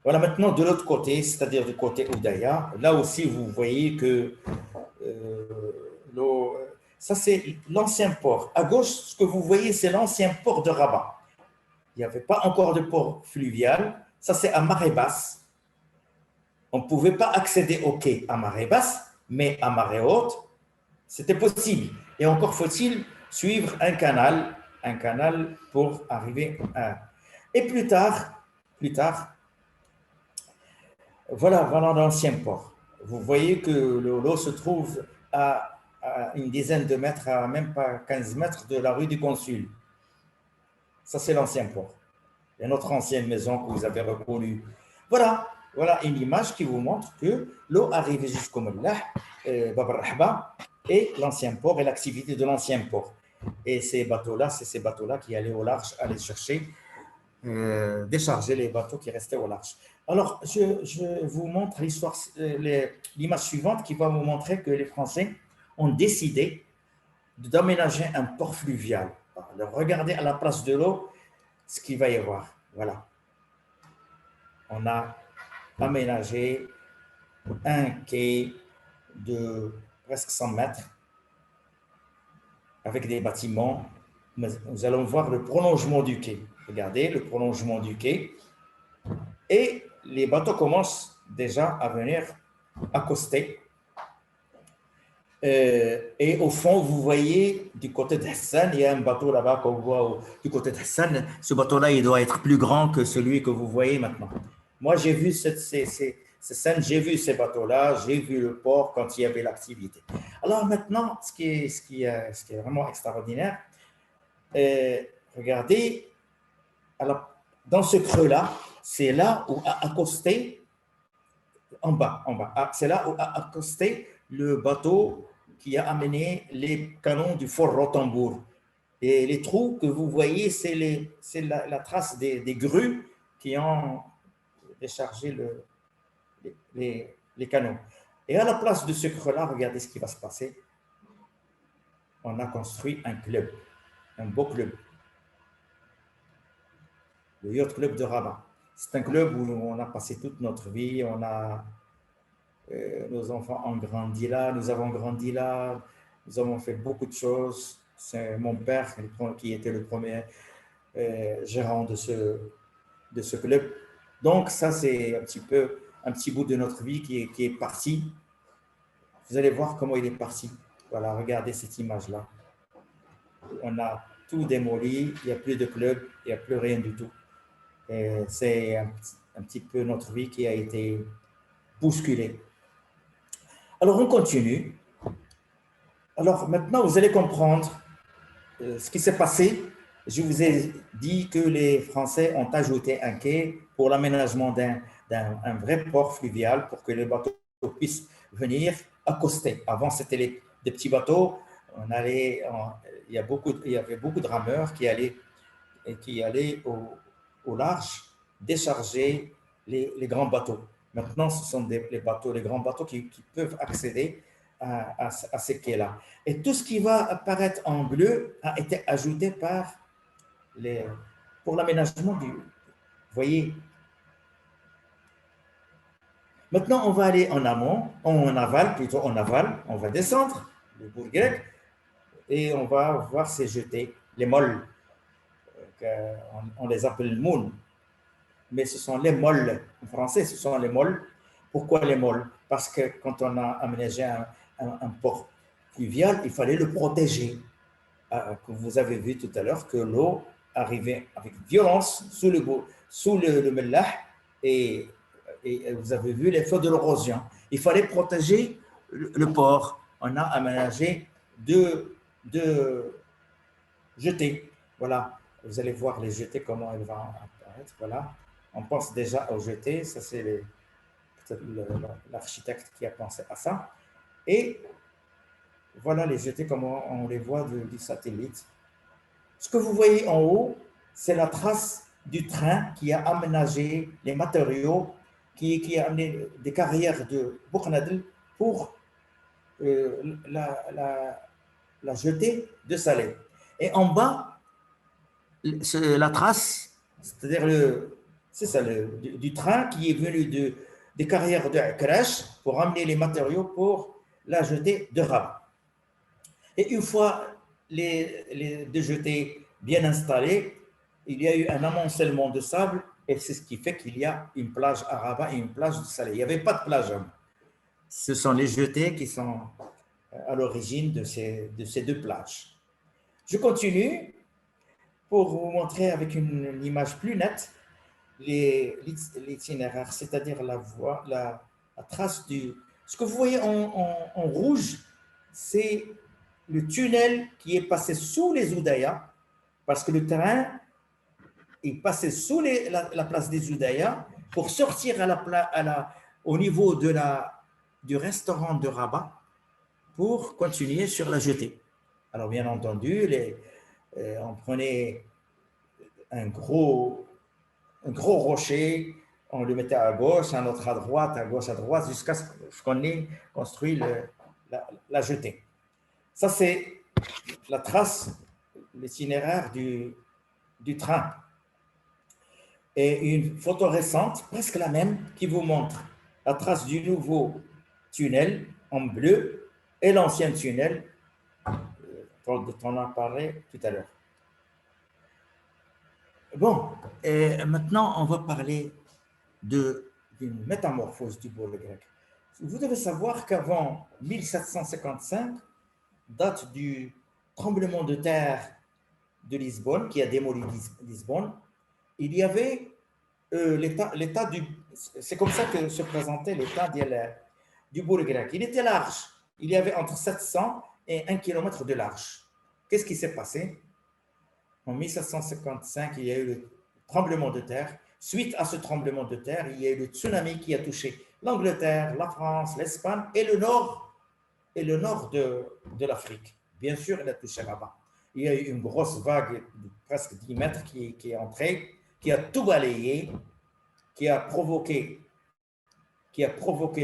S1: Voilà, maintenant de l'autre côté, c'est-à-dire du côté Oudaya, là aussi vous voyez que l'eau, ça c'est l'ancien port. À gauche, ce que vous voyez, c'est l'ancien port de Rabat. Il n'y avait pas encore de port fluvial. Ça c'est à marée basse. On ne pouvait pas accéder au quai à marée basse, mais à marée haute, c'était possible. Et encore faut-il suivre un canal pour arriver à... Et plus tard, voilà l'ancien port. Vous voyez que l'eau se trouve à une dizaine de mètres, à même pas 15 mètres de la rue du Consul. Ça, c'est l'ancien port. Et notre ancienne maison que vous avez reconnue. Voilà une image qui vous montre que l'eau arrivait jusqu'au Mellah, Bab al-Rahba, et l'ancien port et l'activité de l'ancien port. Et ces bateaux-là, c'est ces bateaux-là qui allaient au large, aller chercher, décharger les bateaux qui restaient au large. Alors, je vous montre l'image suivante qui va vous montrer que les Français ont décidé d'aménager un port fluvial. Alors, regardez à la place de l'eau ce qu'il va y avoir. Voilà. On a aménagé un quai de presque 100 mètres avec des bâtiments. Nous allons voir le prolongement du quai. Regardez le prolongement du quai. Et les bateaux commencent déjà à venir accoster. Et au fond, vous voyez du côté de Hassan, il y a un bateau là-bas qu'on voit du côté de Hassan. Ce bateau-là, il doit être plus grand que celui que vous voyez maintenant. Moi, j'ai vu ces scènes, j'ai vu ces bateaux-là, j'ai vu le port quand il y avait l'activité. Alors maintenant, ce qui est vraiment extraordinaire, regardez, dans ce creux-là, c'est là où a accosté, en bas, c'est là où a accosté le bateau qui a amené les canons du fort Rotembourg. Et les trous que vous voyez, c'est la trace des grues qui ont déchargé les canons. Et à la place de ce creux-là, regardez ce qui va se passer. On a construit un club, un beau club. Le Yacht Club de Rabat. C'est un club où on a passé toute notre vie, on a Nos enfants ont grandi là, nous avons grandi là, nous avons fait beaucoup de choses. C'est mon père qui était le premier gérant de ce club. Donc ça, c'est un petit bout de notre vie qui est parti. Vous allez voir comment il est parti. Voilà, regardez cette image-là. On a tout démoli, il n'y a plus de club, il n'y a plus rien du tout. C'est un petit peu notre vie qui a été bousculée. Alors, on continue. Alors, maintenant, vous allez comprendre ce qui s'est passé. Je vous ai dit que les Français ont ajouté un quai pour l'aménagement d'un vrai port fluvial pour que les bateaux puissent venir accoster. Avant, c'était des petits bateaux. Il y avait beaucoup de rameurs qui allaient au large décharger les grands bateaux. Maintenant, ce sont les grands bateaux qui peuvent accéder à ces quais-là. Et tout ce qui va apparaître en bleu a été ajouté pour l'aménagement du. Vous voyez. Maintenant, on va aller en amont, en aval, plutôt en aval. On va descendre le bourg grec et on va voir ces jetés, les molles. On les appelle moon, mais ce sont les molles. En français, ce sont les molles. Pourquoi les molles? Parce que quand on a aménagé un port fluvial, il fallait le protéger. Que vous avez vu tout à l'heure que l'eau arrivait avec violence sous le mellah et vous avez vu l'effet de l'érosion. Il fallait protéger le port. On a aménagé deux jetés. Voilà. Vous allez voir les jetés, comment elles vont apparaître. Voilà. On pense déjà aux jetés. Ça, c'est peut-être l'architecte qui a pensé à ça. Et voilà les jetés, comment on les voit du satellite. Ce que vous voyez en haut, c'est la trace du train qui a aménagé les matériaux, qui a amené des carrières de Boukhnadl pour la jetée de Salé. Et en bas, la trace, c'est-à-dire c'est ça, du train qui est venu des carrières de Akrash pour amener les matériaux pour la jetée de Rabat. Et une fois les deux jetés bien installés, il y a eu un amoncellement de sable et c'est ce qui fait qu'il y a une plage à Rabat et une plage de Salé. Il n'y avait pas de plage. Ce sont les jetés qui sont à l'origine de ces deux plages. Je continue pour vous montrer avec une image plus nette l'itinéraire, c'est-à-dire la voie, la trace du. Ce que vous voyez en rouge, c'est le tunnel qui est passé sous les Oudaya, parce que le train est passé sous la place des Oudaya pour sortir au niveau du restaurant de Rabat pour continuer sur la jetée. Alors, bien entendu, on prenait un gros rocher, on le mettait à gauche, un autre à droite, à gauche, à droite, jusqu'à ce qu'on ait construit la jetée. Ça, c'est la trace, l'itinéraire du train. Et une photo récente, presque la même, qui vous montre la trace du nouveau tunnel en bleu et l'ancien tunnel dont on a parlé tout à l'heure. Bon, et maintenant, on va parler d'une métamorphose du bourg grec. Vous devez savoir qu'avant 1755, date du tremblement de terre de Lisbonne, qui a démoli Lisbonne, il y avait l'état du. C'est comme ça que se présentait l'état du bourg grec. Il était large. Il y avait entre 700 et 1 km de large. Qu'est-ce qui s'est passé? En 1755, il y a eu le tremblement de terre. Suite à ce tremblement de terre, il y a eu le tsunami qui a touché l'Angleterre, la France, l'Espagne et le nord de l'Afrique. Bien sûr, il a touché Rabat. Il y a eu une grosse vague de presque 10 mètres qui est entrée, qui a tout balayé, qui a provoqué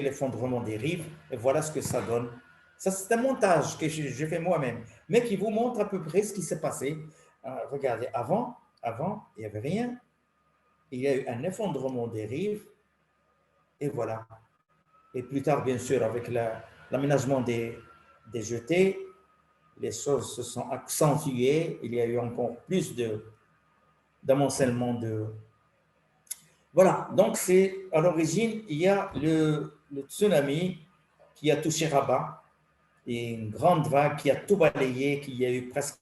S1: l'effondrement des rives. Et voilà ce que ça donne. Ça, c'est un montage que j'ai fait moi-même, mais qui vous montre à peu près ce qui s'est passé. Regardez, avant, il n'y avait rien. Il y a eu un effondrement des rives. Et voilà. Et plus tard, bien sûr, avec l'aménagement des jetés, les choses se sont accentuées. Il y a eu encore plus d'amoncellement de... Voilà, donc c'est à l'origine, il y a le tsunami qui a touché Rabat et une grande vague qui a tout balayé, qui a eu presque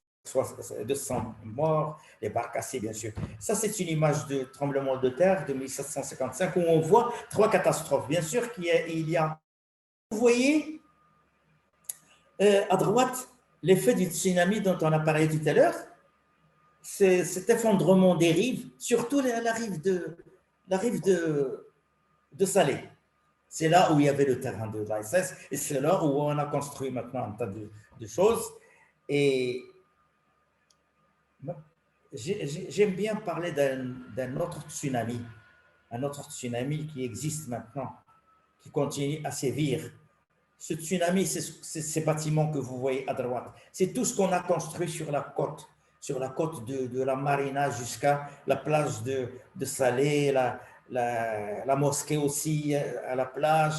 S1: 200 morts, les barques cassées, bien sûr. Ça, c'est une image de tremblement de terre de 1755 où on voit trois catastrophes. Bien sûr qu'il y a vous voyez à droite l'effet du tsunami dont on a parlé tout à l'heure, c'est cet effondrement des rives, surtout la rive de Salé. C'est là où il y avait le terrain de l'ISS et c'est là où on a construit maintenant un tas de choses. Et j'aime bien parler d'un autre tsunami, un autre tsunami qui existe maintenant, qui continue à sévir. Ce tsunami, c'est ces bâtiments que vous voyez à droite. C'est tout ce qu'on a construit sur la côte de la Marina jusqu'à la plage de Salé, la mosquée aussi à la plage.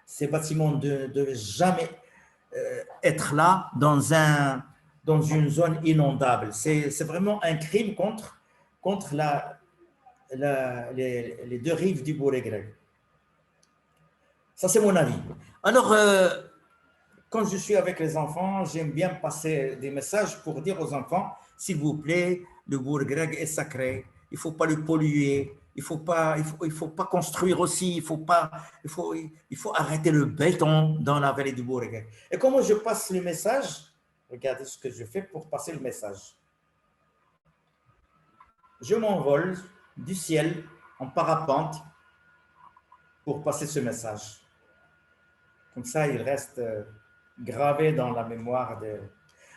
S1: Ces bâtiments ne devaient jamais être là dans une zone inondable. C'est vraiment un crime contre les deux rives du Bourg-et-Grec. Ça, c'est mon avis. Alors, quand je suis avec les enfants, j'aime bien passer des messages pour dire aux enfants, s'il vous plaît, le Bourg-Grec est sacré, il ne faut pas le polluer, il faut pas construire aussi, il faut arrêter le béton dans la vallée du Bourg-Grec. Et comment je passe le message? Regardez ce que je fais pour passer le message. Je m'envole du ciel en parapente pour passer ce message. Comme ça, il reste gravé dans la mémoire de...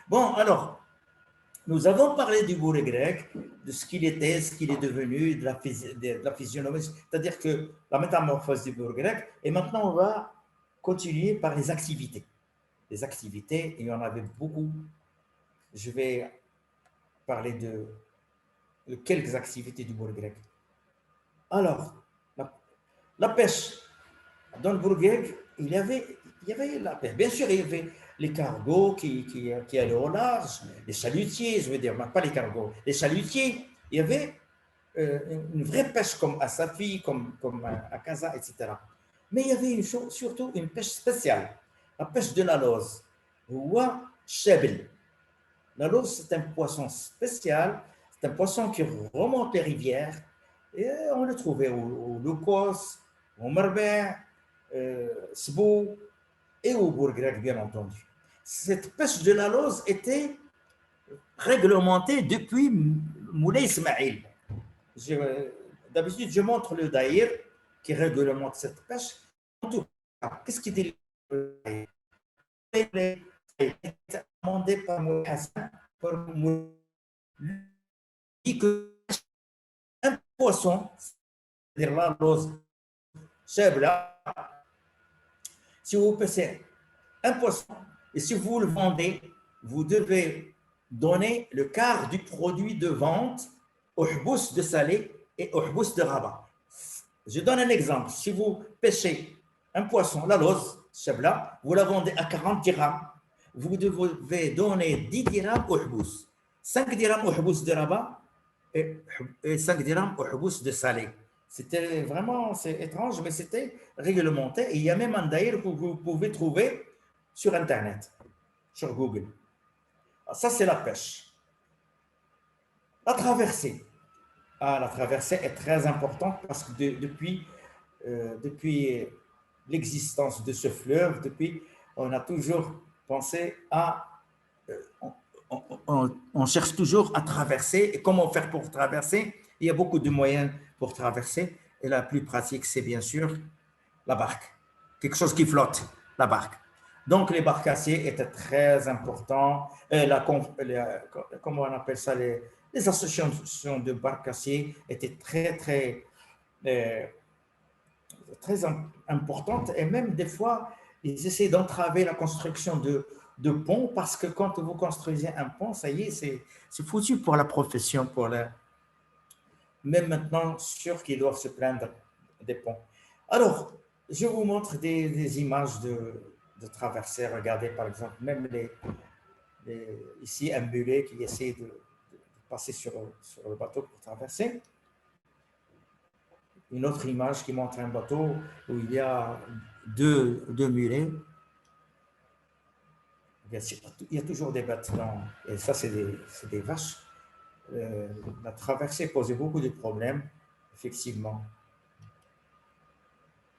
S1: Bon, alors, nous avons parlé du Bourg-Grec, de ce qu'il était, ce qu'il est devenu, de la physionomie, c'est-à-dire que la métamorphose du Bourg-Grec. Et maintenant, on va continuer par les activités. Les activités, il y en avait beaucoup. Je vais parler de quelques activités du Bourg-Grec. Alors, la pêche. Dans le Bourg-Grec, il y avait la pêche. Bien sûr, il y avait les cargos qui allaient au large, les chalutiers, je veux dire, pas les cargos, les chalutiers. Il y avait une vraie pêche comme à Safi, comme à Casa, etc. Mais il y avait surtout une pêche spéciale, la pêche de la lose, ou chebel. La lose, c'est un poisson spécial, c'est un poisson qui remonte les rivières, et on le trouvait au Lukos, au Merbert, Sbou et au Bourg-Grec, bien entendu. Cette pêche de la lose était réglementée depuis Moulay Ismail. D'habitude, je montre le daïr qui réglemente cette pêche. En tout cas, qu'est-ce qui dit le daïr? Il est demandé par Moulay Hassan pour dit que un poisson, c'est-à-dire la lose, si vous pêchez un poisson et si vous le vendez, vous devez donner le quart du produit de vente au hbous de Salé et au hbous de Rabat. Je donne un exemple. Si vous pêchez un poisson, la lose, vous la vendez à 40 dirhams, vous devez donner 10 dirhams au hbous, 5 dirhams au hbous de Rabat et 5 dirhams au hbous de Salé. C'était vraiment, c'est étrange, mais c'était réglementé. Et il y a même un daïr que vous pouvez trouver sur Internet, sur Google. Ça, c'est la pêche. La traversée. La traversée est très importante parce que depuis l'existence de ce fleuve, on a toujours pensé à... on cherche toujours à traverser. Et comment faire pour traverser? Il y a beaucoup de moyens pour traverser. Et la plus pratique, c'est bien sûr la barque. Quelque chose qui flotte, la barque. Donc, les barcassiers étaient très importants. Comment on appelle ça? Les associations de barcassiers étaient très importantes. Et même des fois, ils essaient d'entraver la construction de ponts parce que quand vous construisez un pont, ça y est, c'est foutu pour la profession. Même maintenant, sûr qu'ils doivent se plaindre des ponts. Alors, je vous montre des images de traversée. Regardez par exemple, même ici un mulet qui essaie de passer sur le bateau pour traverser. Une autre image qui montre un bateau où il y a deux mulets. Il y a toujours des bêtes et ça c'est des vaches. La traversée posait beaucoup de problèmes, effectivement.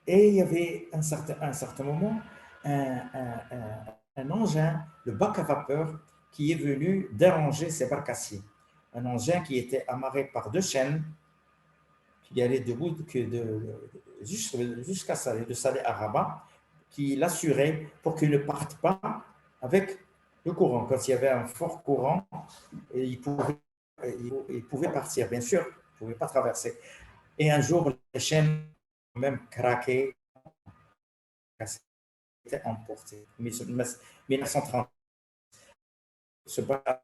S1: Et il y avait un certain moment un engin, le bac à vapeur, qui est venu déranger ces barcassiers. Un engin qui était amarré par deux chaînes qui allait jusqu'à Salé, de Salé à Rabat, qui l'assurait pour qu'il ne parte pas avec le courant. Quand il y avait un fort courant, il pouvait partir, bien sûr, il ne pouvait pas traverser. Et un jour, les chaînes ont même craqué, étaient emportées. 1930, ce bateau,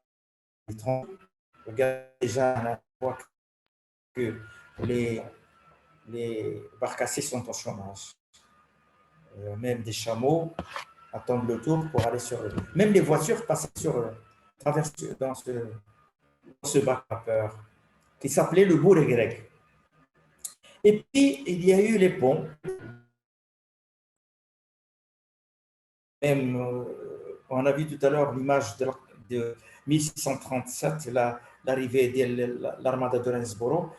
S1: regarde déjà que les barcassiers sont au chômage. Même des chameaux attendent le tour pour aller sur le... Même les voitures passent traversent dans ce bac à vapeur qui s'appelait le Bourg-Grec. Et puis, il y a eu les ponts. Même, on a vu tout à l'heure l'image de 1637, l'arrivée de l'armada de Rennesboro.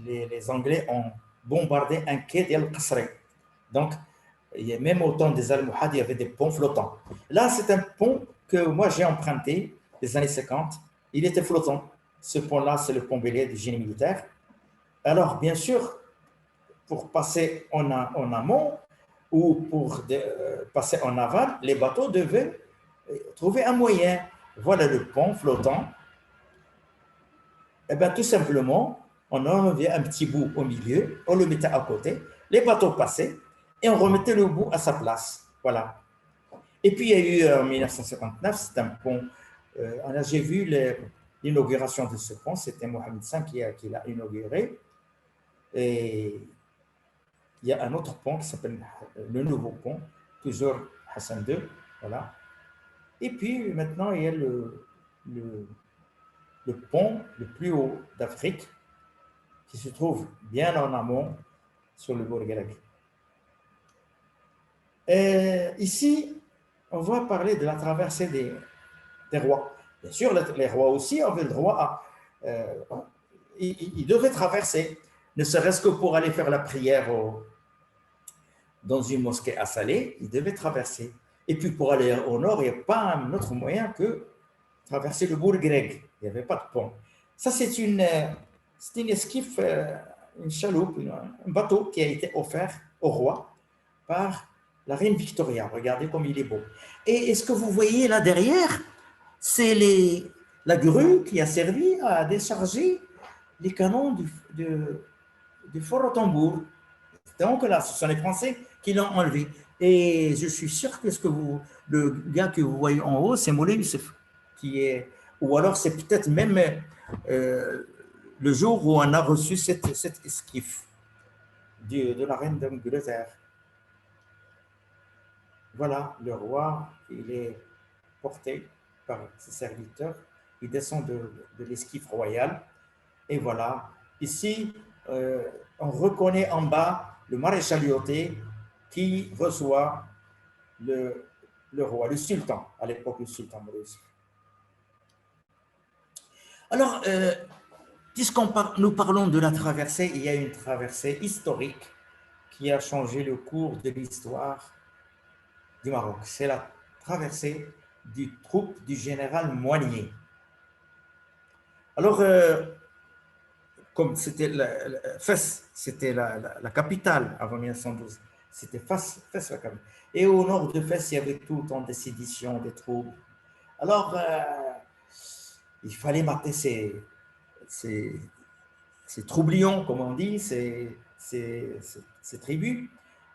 S1: Les Anglais ont bombardé un quai d'El Qasri. Donc, même au temps des Almohades, il y avait des ponts flottants. Là, c'est un pont que moi j'ai emprunté des années 50. Il était flottant. Ce pont-là, c'est le pont Bélier du génie militaire. Alors, bien sûr, pour passer en amont ou pour passer en aval, les bateaux devaient trouver un moyen. Voilà le pont flottant. Eh bien, tout simplement, on enlevait un petit bout au milieu, on le mettait à côté, les bateaux passaient et on remettait le bout à sa place. Voilà. Et puis, il y a eu en 1959, c'est un pont. J'ai vu l'inauguration de ce pont, c'était Mohamed V qui l'a inauguré. Et il y a un autre pont qui s'appelle le Nouveau Pont, toujours Hassan II. Voilà. Et puis, maintenant, il y a le pont le plus haut d'Afrique qui se trouve bien en amont sur le Bourg-Grec. Ici, on va parler de la traversée des rois. Bien sûr, les rois aussi avaient le droit à... ils devaient traverser, ne serait-ce que pour aller faire la prière dans une mosquée à Salé, ils devaient traverser. Et puis pour aller au nord, il n'y a pas un autre moyen que traverser le Bourg-Grec. Il n'y avait pas de pont. Ça, c'est une esquif, une chaloupe, un bateau qui a été offert au roi par la reine Victoria. Regardez comme il est beau. Et ce que vous voyez là derrière, c'est la grue qui a servi à décharger les canons du fort au tambour. Donc là, ce sont les Français qui l'ont enlevé. Et je suis sûr que le gars que vous voyez en haut, c'est Moulay Youssef, ou alors c'est peut-être même le jour où on a reçu cette esquif de la reine d'Angleterre. Voilà, le roi, il est porté par ses serviteurs, il descend de l'esquif royal. Et voilà, ici, on reconnaît en bas le maréchal Lyoté qui reçoit le roi, le sultan, à l'époque le sultan Maurice. Alors, nous parlons de la traversée, il y a une traversée historique qui a changé le cours de l'histoire du Maroc. C'est la traversée du troupe du général Moignet. Alors, comme c'était Fès, c'était la capitale avant 1912, c'était Fès la capitale. Et au nord de Fès, il y avait tout le temps des séditions, des troubles. Alors, il fallait mater ces troublions, comme on dit, ces tribus.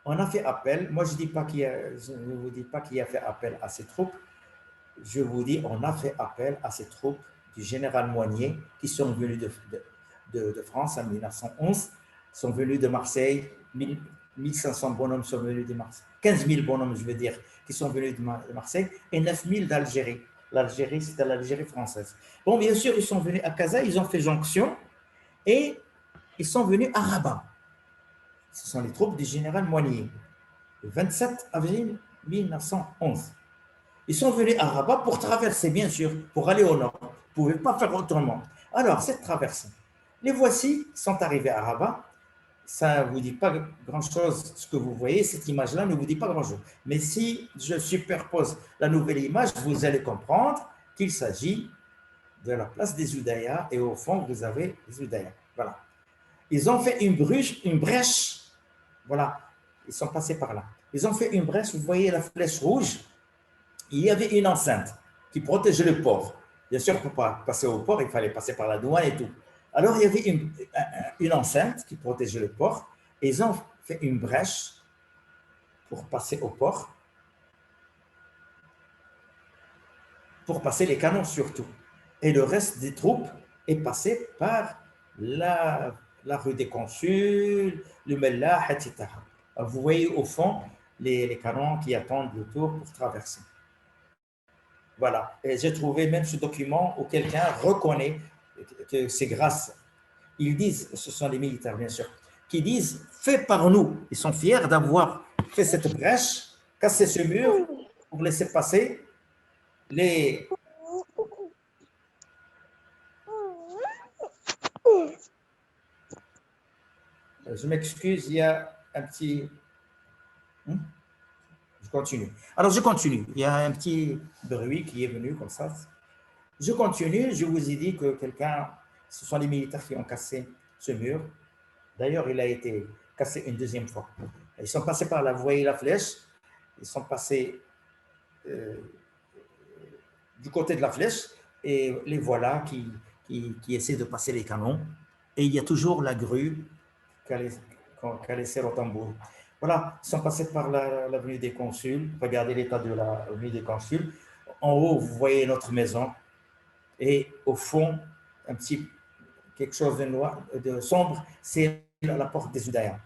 S1: On a fait appel. Moi, je ne vous dis pas qui a fait appel à ces troupes. Je vous dis, on a fait appel à ces troupes du général Moignet qui sont venues de France en 1911, sont venus de Marseille 1500 bonhommes sont venus de Marseille. 15 000 bonhommes, je veux dire, qui sont venus de Marseille et 9 000 d'Algérie. L'Algérie, c'était l'Algérie française. Bon, bien sûr, ils sont venus à Casa, ils ont fait jonction et ils sont venus à Rabat. Ce sont les troupes du général Moignier, le 27 avril 1911. Ils sont venus à Rabat pour traverser, bien sûr, pour aller au nord. Ils ne pouvaient pas faire autrement. Alors, cette traversée, les voici, sont arrivés à Rabat. Ça ne vous dit pas grand-chose, ce que vous voyez, cette image-là ne vous dit pas grand-chose. Mais si je superpose la nouvelle image, vous allez comprendre qu'il s'agit de la place des Oudayas et au fond, vous avez les Oudayas. Voilà. Ils ont fait une brèche. Voilà, ils sont passés par là. Ils ont fait une brèche, vous voyez la flèche rouge. Il y avait une enceinte qui protégeait le port. Bien sûr, pour passer au port, il fallait passer par la douane et tout. Alors, il y avait une enceinte qui protégeait le port. Et ils ont fait une brèche pour passer au port, pour passer les canons surtout. Et le reste des troupes est passé par la rue des Consuls, le Mellah, etc. Vous voyez au fond les canons qui attendent le tour pour traverser. Voilà. Et j'ai trouvé même ce document où quelqu'un reconnaît que c'est grâce. Ils disent, ce sont les militaires bien sûr, qui disent fait par nous. Ils sont fiers d'avoir fait cette brèche, cassé ce mur pour laisser passer les. Je m'excuse, il y a un petit. Je continue. Alors, je continue. Il y a un petit bruit qui est venu comme ça. Je continue. Je vous ai dit que ce sont les militaires qui ont cassé ce mur. D'ailleurs, il a été cassé une deuxième fois. Ils sont passés par la voie et la flèche. Ils sont passés du côté de la flèche et les voilà qui essaient de passer les canons. Et il y a toujours la grue qu'a laissé Rothambourg. Voilà, ils sont passés par l'avenue des Consuls. Regardez l'état de l'avenue des Consuls. En haut, vous voyez notre maison. Et au fond, quelque chose de noir, de sombre, c'est la porte des Oudayas.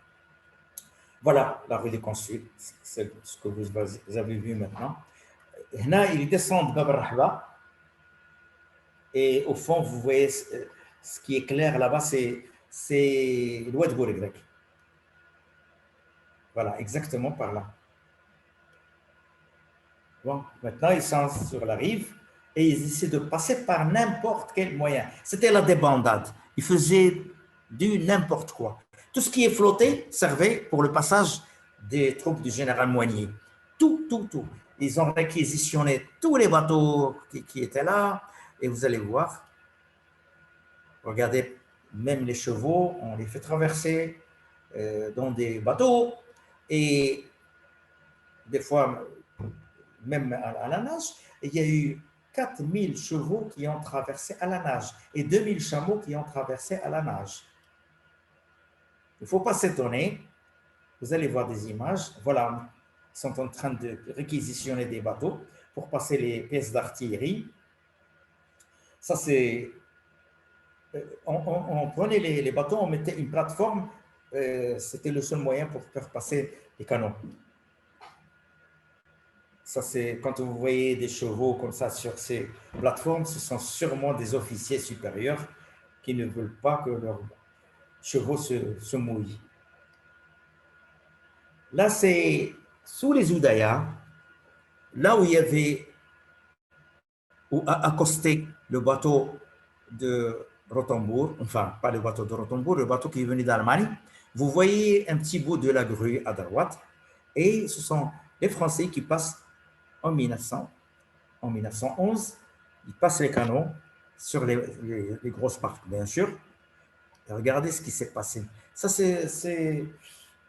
S1: Voilà la rue des Consuls, c'est ce que vous avez vu maintenant. Là, ils descendent Bab Rahba. Et au fond, vous voyez ce qui est clair là-bas, c'est l'Oued Bourg-Grec. Voilà, exactement par là. Bon, maintenant, ils sont sur la rive et ils essaient de passer par n'importe quel moyen. C'était la débandade. Ils faisaient du n'importe quoi. Tout ce qui est flotté servait pour le passage des troupes du général Moignier. Tout. Ils ont réquisitionné tous les bateaux qui étaient là et vous allez voir. Regardez, même les chevaux, on les fait traverser dans des bateaux et des fois même à la nage. Et il y a eu 4000 chevaux qui ont traversé à la nage et 2000 chameaux qui ont traversé à la nage. Il ne faut pas s'étonner. Vous allez voir des images. Voilà, ils sont en train de réquisitionner des bateaux pour passer les pièces d'artillerie. Ça, c'est... On prenait les bateaux, on mettait une plateforme. C'était le seul moyen pour faire passer les canons. Ça, c'est quand vous voyez des chevaux comme ça sur ces plateformes, ce sont sûrement des officiers supérieurs qui ne veulent pas que leurs chevaux se mouillent. Là, c'est sous les Oudayas, là où il y avait, où a accosté le bateau de Rothambourg, enfin, pas le bateau de Rothambourg, le bateau qui est venu d'Allemagne. Vous voyez un petit bout de la grue à droite, et ce sont les Français qui passent en 1911, ils passent les canons sur les grosses barques, bien sûr. Et regardez ce qui s'est passé. Ça, c'est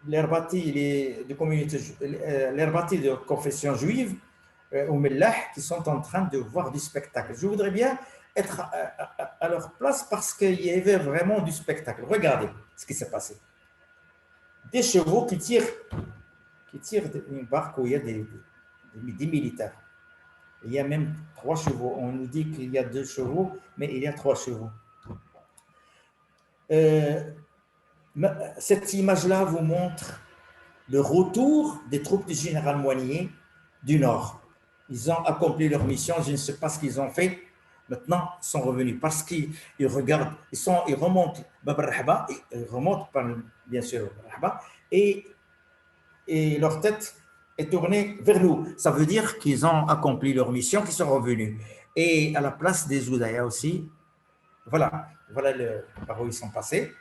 S1: l'Herbati de confession juive, au Mellah, qui sont en train de voir du spectacle. Je voudrais bien être à leur place parce qu'il y avait vraiment du spectacle. Regardez ce qui s'est passé. Des chevaux qui tirent une barque où il y a des militaires. Il y a même 3 chevaux. On nous dit qu'il y a 2 chevaux, mais il y a 3 chevaux. Cette image-là vous montre le retour des troupes du général Moignier du Nord. Ils ont accompli leur mission, je ne sais pas ce qu'ils ont fait. Maintenant, ils sont revenus parce qu'ils regardent, ils remontent Bab al-Rahba, ils remontent par, bien sûr, Rahba, et leur tête est tournée vers nous. Ça veut dire qu'ils ont accompli leur mission, qu'ils sont revenus. Et à la place des Oudaya aussi, voilà par où ils sont passés.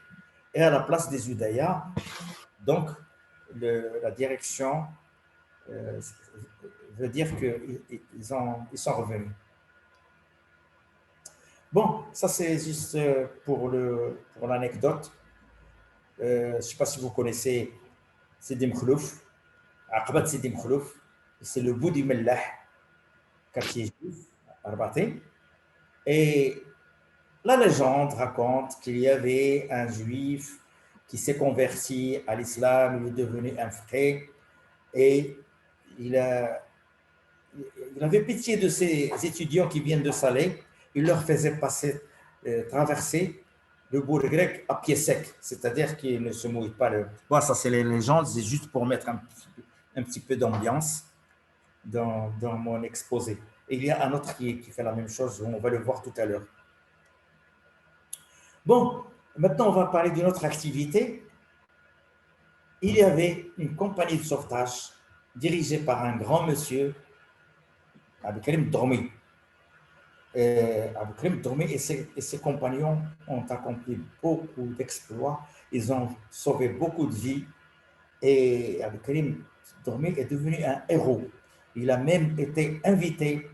S1: Et à la place des Oudaya, donc la direction veut dire qu'ils sont revenus. Bon, ça c'est juste pour l'anecdote. Je ne sais pas si vous connaissez Sidi Mkhlouf, Aqbat Sidi Mkhlouf, c'est le Boudi Mellah, quartier juif, Arbaté. Et la légende raconte qu'il y avait un juif qui s'est converti à l'islam, il est devenu un frère, et il, a, il avait pitié de ces étudiants qui viennent de Salé, il leur faisait traverser le bourg grec à pied sec, c'est-à-dire qu'il ne se mouille pas. Bon, ça c'est les légendes, c'est juste pour mettre un petit peu d'ambiance dans mon exposé. Et il y a un autre qui fait la même chose, on va le voir tout à l'heure. Bon, maintenant on va parler d'une autre activité. Il y avait une compagnie de sauvetage dirigée par un grand monsieur, Abdelkrim Dromi. Abdelkrim Dromi et ses compagnons ont accompli beaucoup d'exploits. Ils ont sauvé beaucoup de vies. Et Abdelkrim Dromi est devenu un héros. Il a même été invité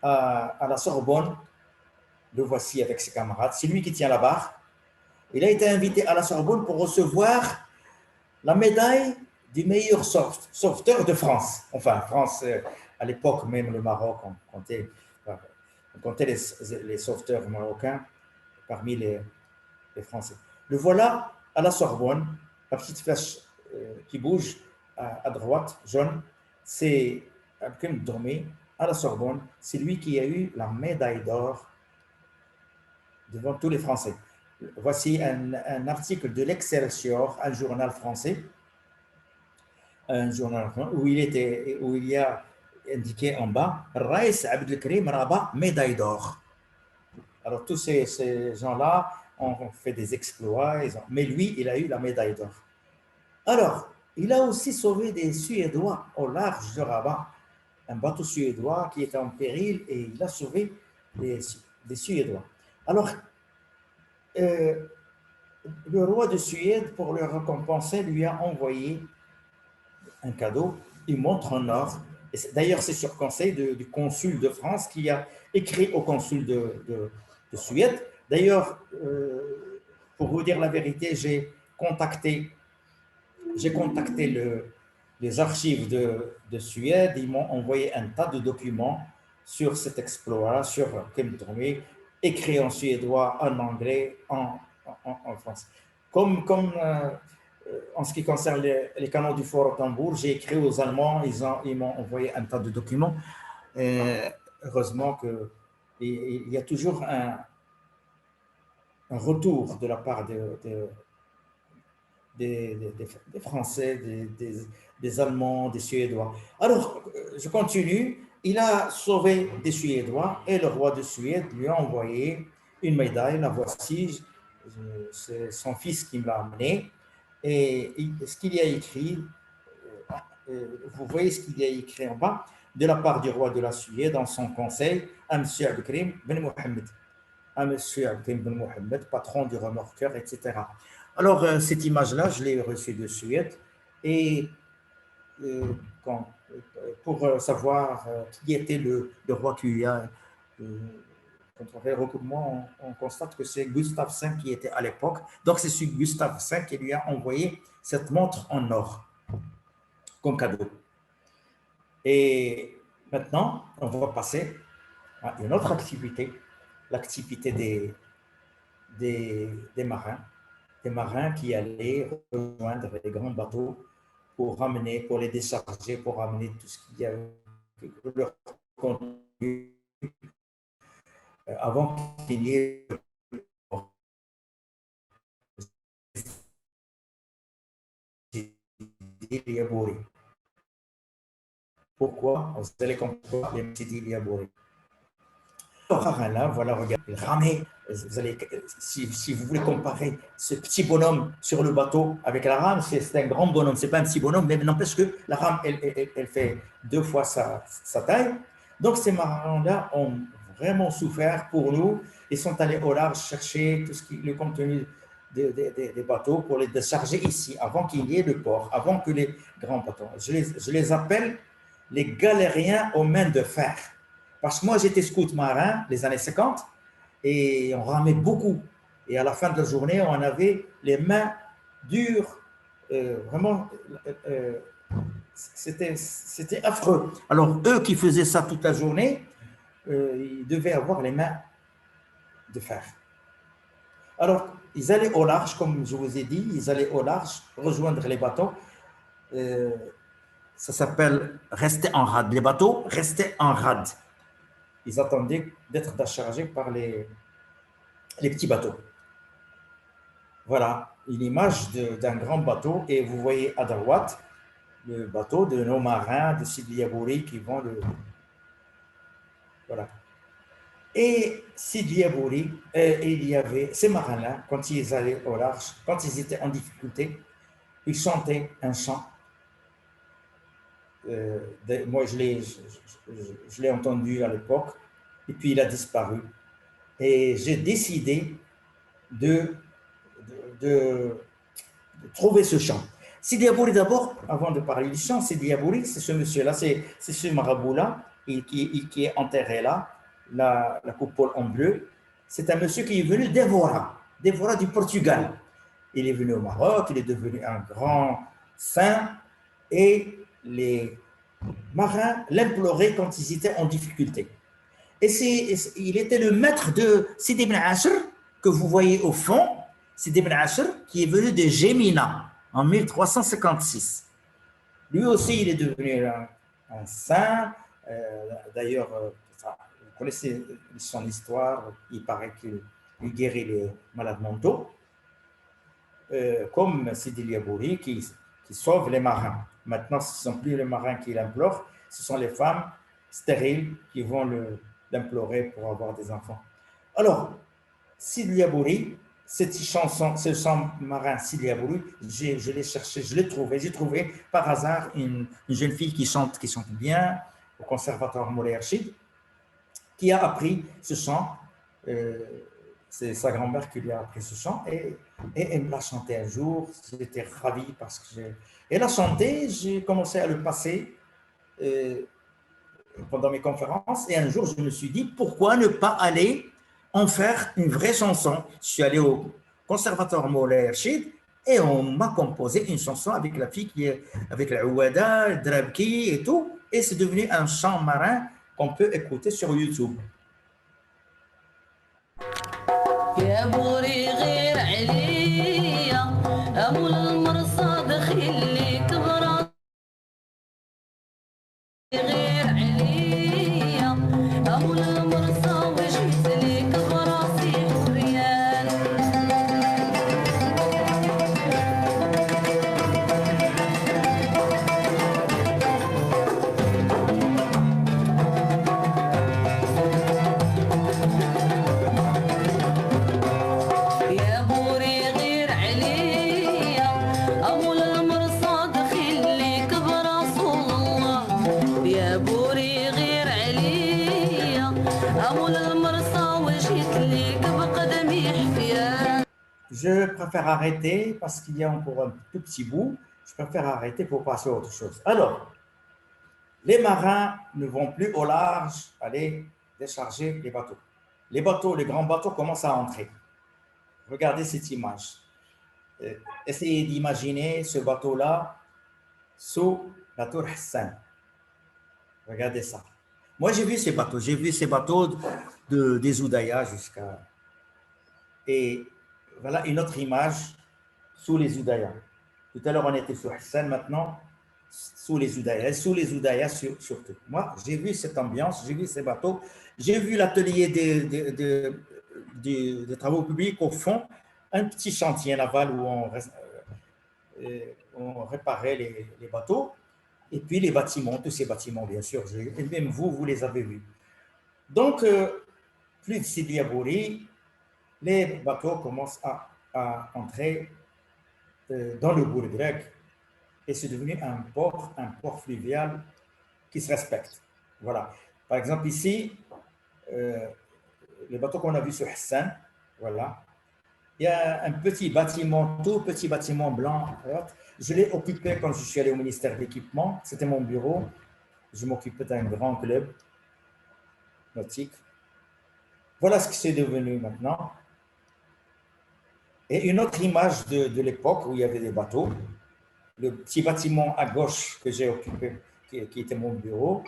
S1: à la Sorbonne. Le voici avec ses camarades. C'est lui qui tient la barre. Il a été invité à la Sorbonne pour recevoir la médaille du meilleur sauveteur de France. Enfin, France, à l'époque, même le Maroc, on comptait les sauveteurs marocains parmi les Français. Le voilà à la Sorbonne, la petite flèche qui bouge à droite, jaune, c'est Abdelkrim Dromi à la Sorbonne. C'est lui qui a eu la médaille d'or devant tous les Français. Voici un article de l'Excelsior, un journal français, où il y a indiqué en bas Raïs Abdelkrim Rabat, médaille d'or. Alors, tous ces gens-là ont fait des exploits, mais lui, il a eu la médaille d'or. Alors, il a aussi sauvé des Suédois au large de Rabat, un bateau suédois qui était en péril, et il a sauvé des Suédois. Alors, le roi de Suède, pour le récompenser, lui a envoyé un cadeau, une montre en or. D'ailleurs, c'est sur conseil du consul de France qui a écrit au consul de Suède. D'ailleurs, pour vous dire la vérité, j'ai contacté les archives de Suède. Ils m'ont envoyé un tas de documents sur cet exploit, sur Kim Dromi, écrit en suédois, en anglais, en français. Comme en ce qui concerne les canons du fort au tambour, j'ai écrit aux Allemands, ils m'ont envoyé un tas de documents. Heureusement qu'il y a toujours un retour de la part des Français, des Allemands, des Suédois. Alors, je continue. Il a sauvé des Suédois et le roi de Suède lui a envoyé une médaille. La voici, c'est son fils qui me l'a amené. Et ce qu'il y a écrit, vous voyez ce qu'il y a écrit en bas, de la part du roi de la Suède dans son conseil à M. Abdelkrim Ben Mohamed. À M. Abdelkrim Ben Mohamed, patron du remorqueur, etc. Alors, cette image-là, je l'ai reçue de Suède. Et pour savoir qui était le roi qui a contrôlé le recrutement, on constate que c'est Gustave V qui était à l'époque. Donc, c'est sur Gustave V qui lui a envoyé cette montre en or comme cadeau. Et maintenant, on va passer à une autre activité, l'activité des marins. Des marins qui allaient rejoindre les grands bateaux pour ramener, pour les décharger, pour ramener tout ce qu'il y avait leur contenu avant qu'il y ait Sidi Yabouri. Pourquoi? Vous allez comprendre les Sidi Yabouri. Là, voilà, regardez, il ramait. Vous allez, si vous voulez comparer ce petit bonhomme sur le bateau avec la rame, c'est un grand bonhomme, c'est pas un petit bonhomme, mais n'empêche que la rame, elle fait 2 fois sa taille. Donc, ces marins-là ont vraiment souffert pour nous. Ils sont allés au large chercher tout ce qui, le contenu des bateaux pour les décharger ici, avant qu'il y ait le port, avant que les grands bateaux. Je les appelle les galériens aux mains de fer. Parce que moi, j'étais scout marin les années 50 et on ramait beaucoup. Et à la fin de la journée, on avait les mains dures. Vraiment, c'était affreux. Alors, eux qui faisaient ça toute la journée, ils devaient avoir les mains de fer. Alors, ils allaient au large, comme je vous ai dit, ils allaient au large, rejoindre les bateaux. Ça s'appelle rester en rade. Les bateaux restaient en rade. Ils attendaient d'être déchargés par les petits bateaux. Voilà une image d'un grand bateau et vous voyez à droite le bateau de nos marins de Sidi Yabouri qui vont le... Voilà. Et Sidi Yabouri, il y avait ces marins-là, quand ils allaient au large, quand ils étaient en difficulté, ils chantaient un chant. Moi, je l'ai entendu à l'époque, et puis il a disparu. Et j'ai décidé de trouver ce chant. Sidi Yabouri d'abord, avant de parler du chant, Sidi Yabouri, c'est ce monsieur-là, c'est ce marabout-là, qui est enterré là, la coupole en bleu. C'est un monsieur qui est venu d'Evora du Portugal. Il est venu au Maroc, il est devenu un grand saint, et les marins l'imploraient quand ils étaient en difficulté. Et il était le maître de Sidi ibn Ashr, que vous voyez au fond, Sidi ibn Ashr, qui est venu de Gémina en 1356. Lui aussi, il est devenu un saint. D'ailleurs, vous connaissez son histoire, il paraît qu'il guérit les malades mentaux, comme Sidi Yabouri qui sauve les marins. Maintenant, ce ne sont plus les marins qui l'implorent, ce sont les femmes stériles qui vont l'implorer pour avoir des enfants. Alors, Sidi Yabouri, cette chanson, ce chant marin Sidi Yabouri, je l'ai cherché, je l'ai trouvé. J'ai trouvé par hasard une jeune fille qui chante bien au conservatoire Moulay Archid, qui a appris ce chant. C'est sa grand-mère qui lui a appris ce chant et elle me l'a chanté un jour. J'étais ravi parce que elle a chanté, j'ai commencé à le passer pendant mes conférences et un jour je me suis dit pourquoi ne pas aller en faire une vraie chanson. Je suis allé au conservatoire Moulay Archid et on m'a composé une chanson avec la fille qui est avec la Ouada, le Drabki et tout, et c'est devenu un chant marin qu'on peut écouter sur YouTube.
S2: يا بوري غير عليا ابو المرصاد خلي كبر غير عليا ابو المرصاد وجهت ليك براسي ريال
S1: Je préfère arrêter parce qu'il y a encore un tout petit bout. Je préfère arrêter pour passer à autre chose. Alors, les marins ne vont plus au large aller décharger les bateaux. Les bateaux, les grands bateaux commencent à entrer. Regardez cette image. Essayez d'imaginer ce bateau-là sous la tour Hassan. Regardez ça. Moi, j'ai vu ces bateaux. J'ai vu ces bateaux des Oudaya jusqu'à... Et voilà une autre image sous les Oudaya. Tout à l'heure, on était sur Hassan, maintenant, sous les Oudaya. Et sous les Oudaya surtout. Moi, j'ai vu cette ambiance, j'ai vu ces bateaux. J'ai vu l'atelier des travaux publics au fond, un petit chantier naval où on on réparait les bateaux. Et puis les bâtiments, tous ces bâtiments, bien sûr, et même vous les avez vus. Donc, plus de Sidi Abouri, les bateaux commencent à entrer dans le bourg grec et c'est devenu un port fluvial qui se respecte. Voilà. Par exemple, ici, les bateaux qu'on a vus sur Hassan, voilà, il y a un petit bâtiment, tout petit bâtiment blanc. Je l'ai occupé quand je suis allé au ministère de l'Équipement. C'était mon bureau. Je m'occupais d'un grand club nautique. Voilà ce que c'est devenu maintenant. Et une autre image de l'époque où il y avait des bateaux. Le petit bâtiment à gauche que j'ai occupé, qui était mon bureau,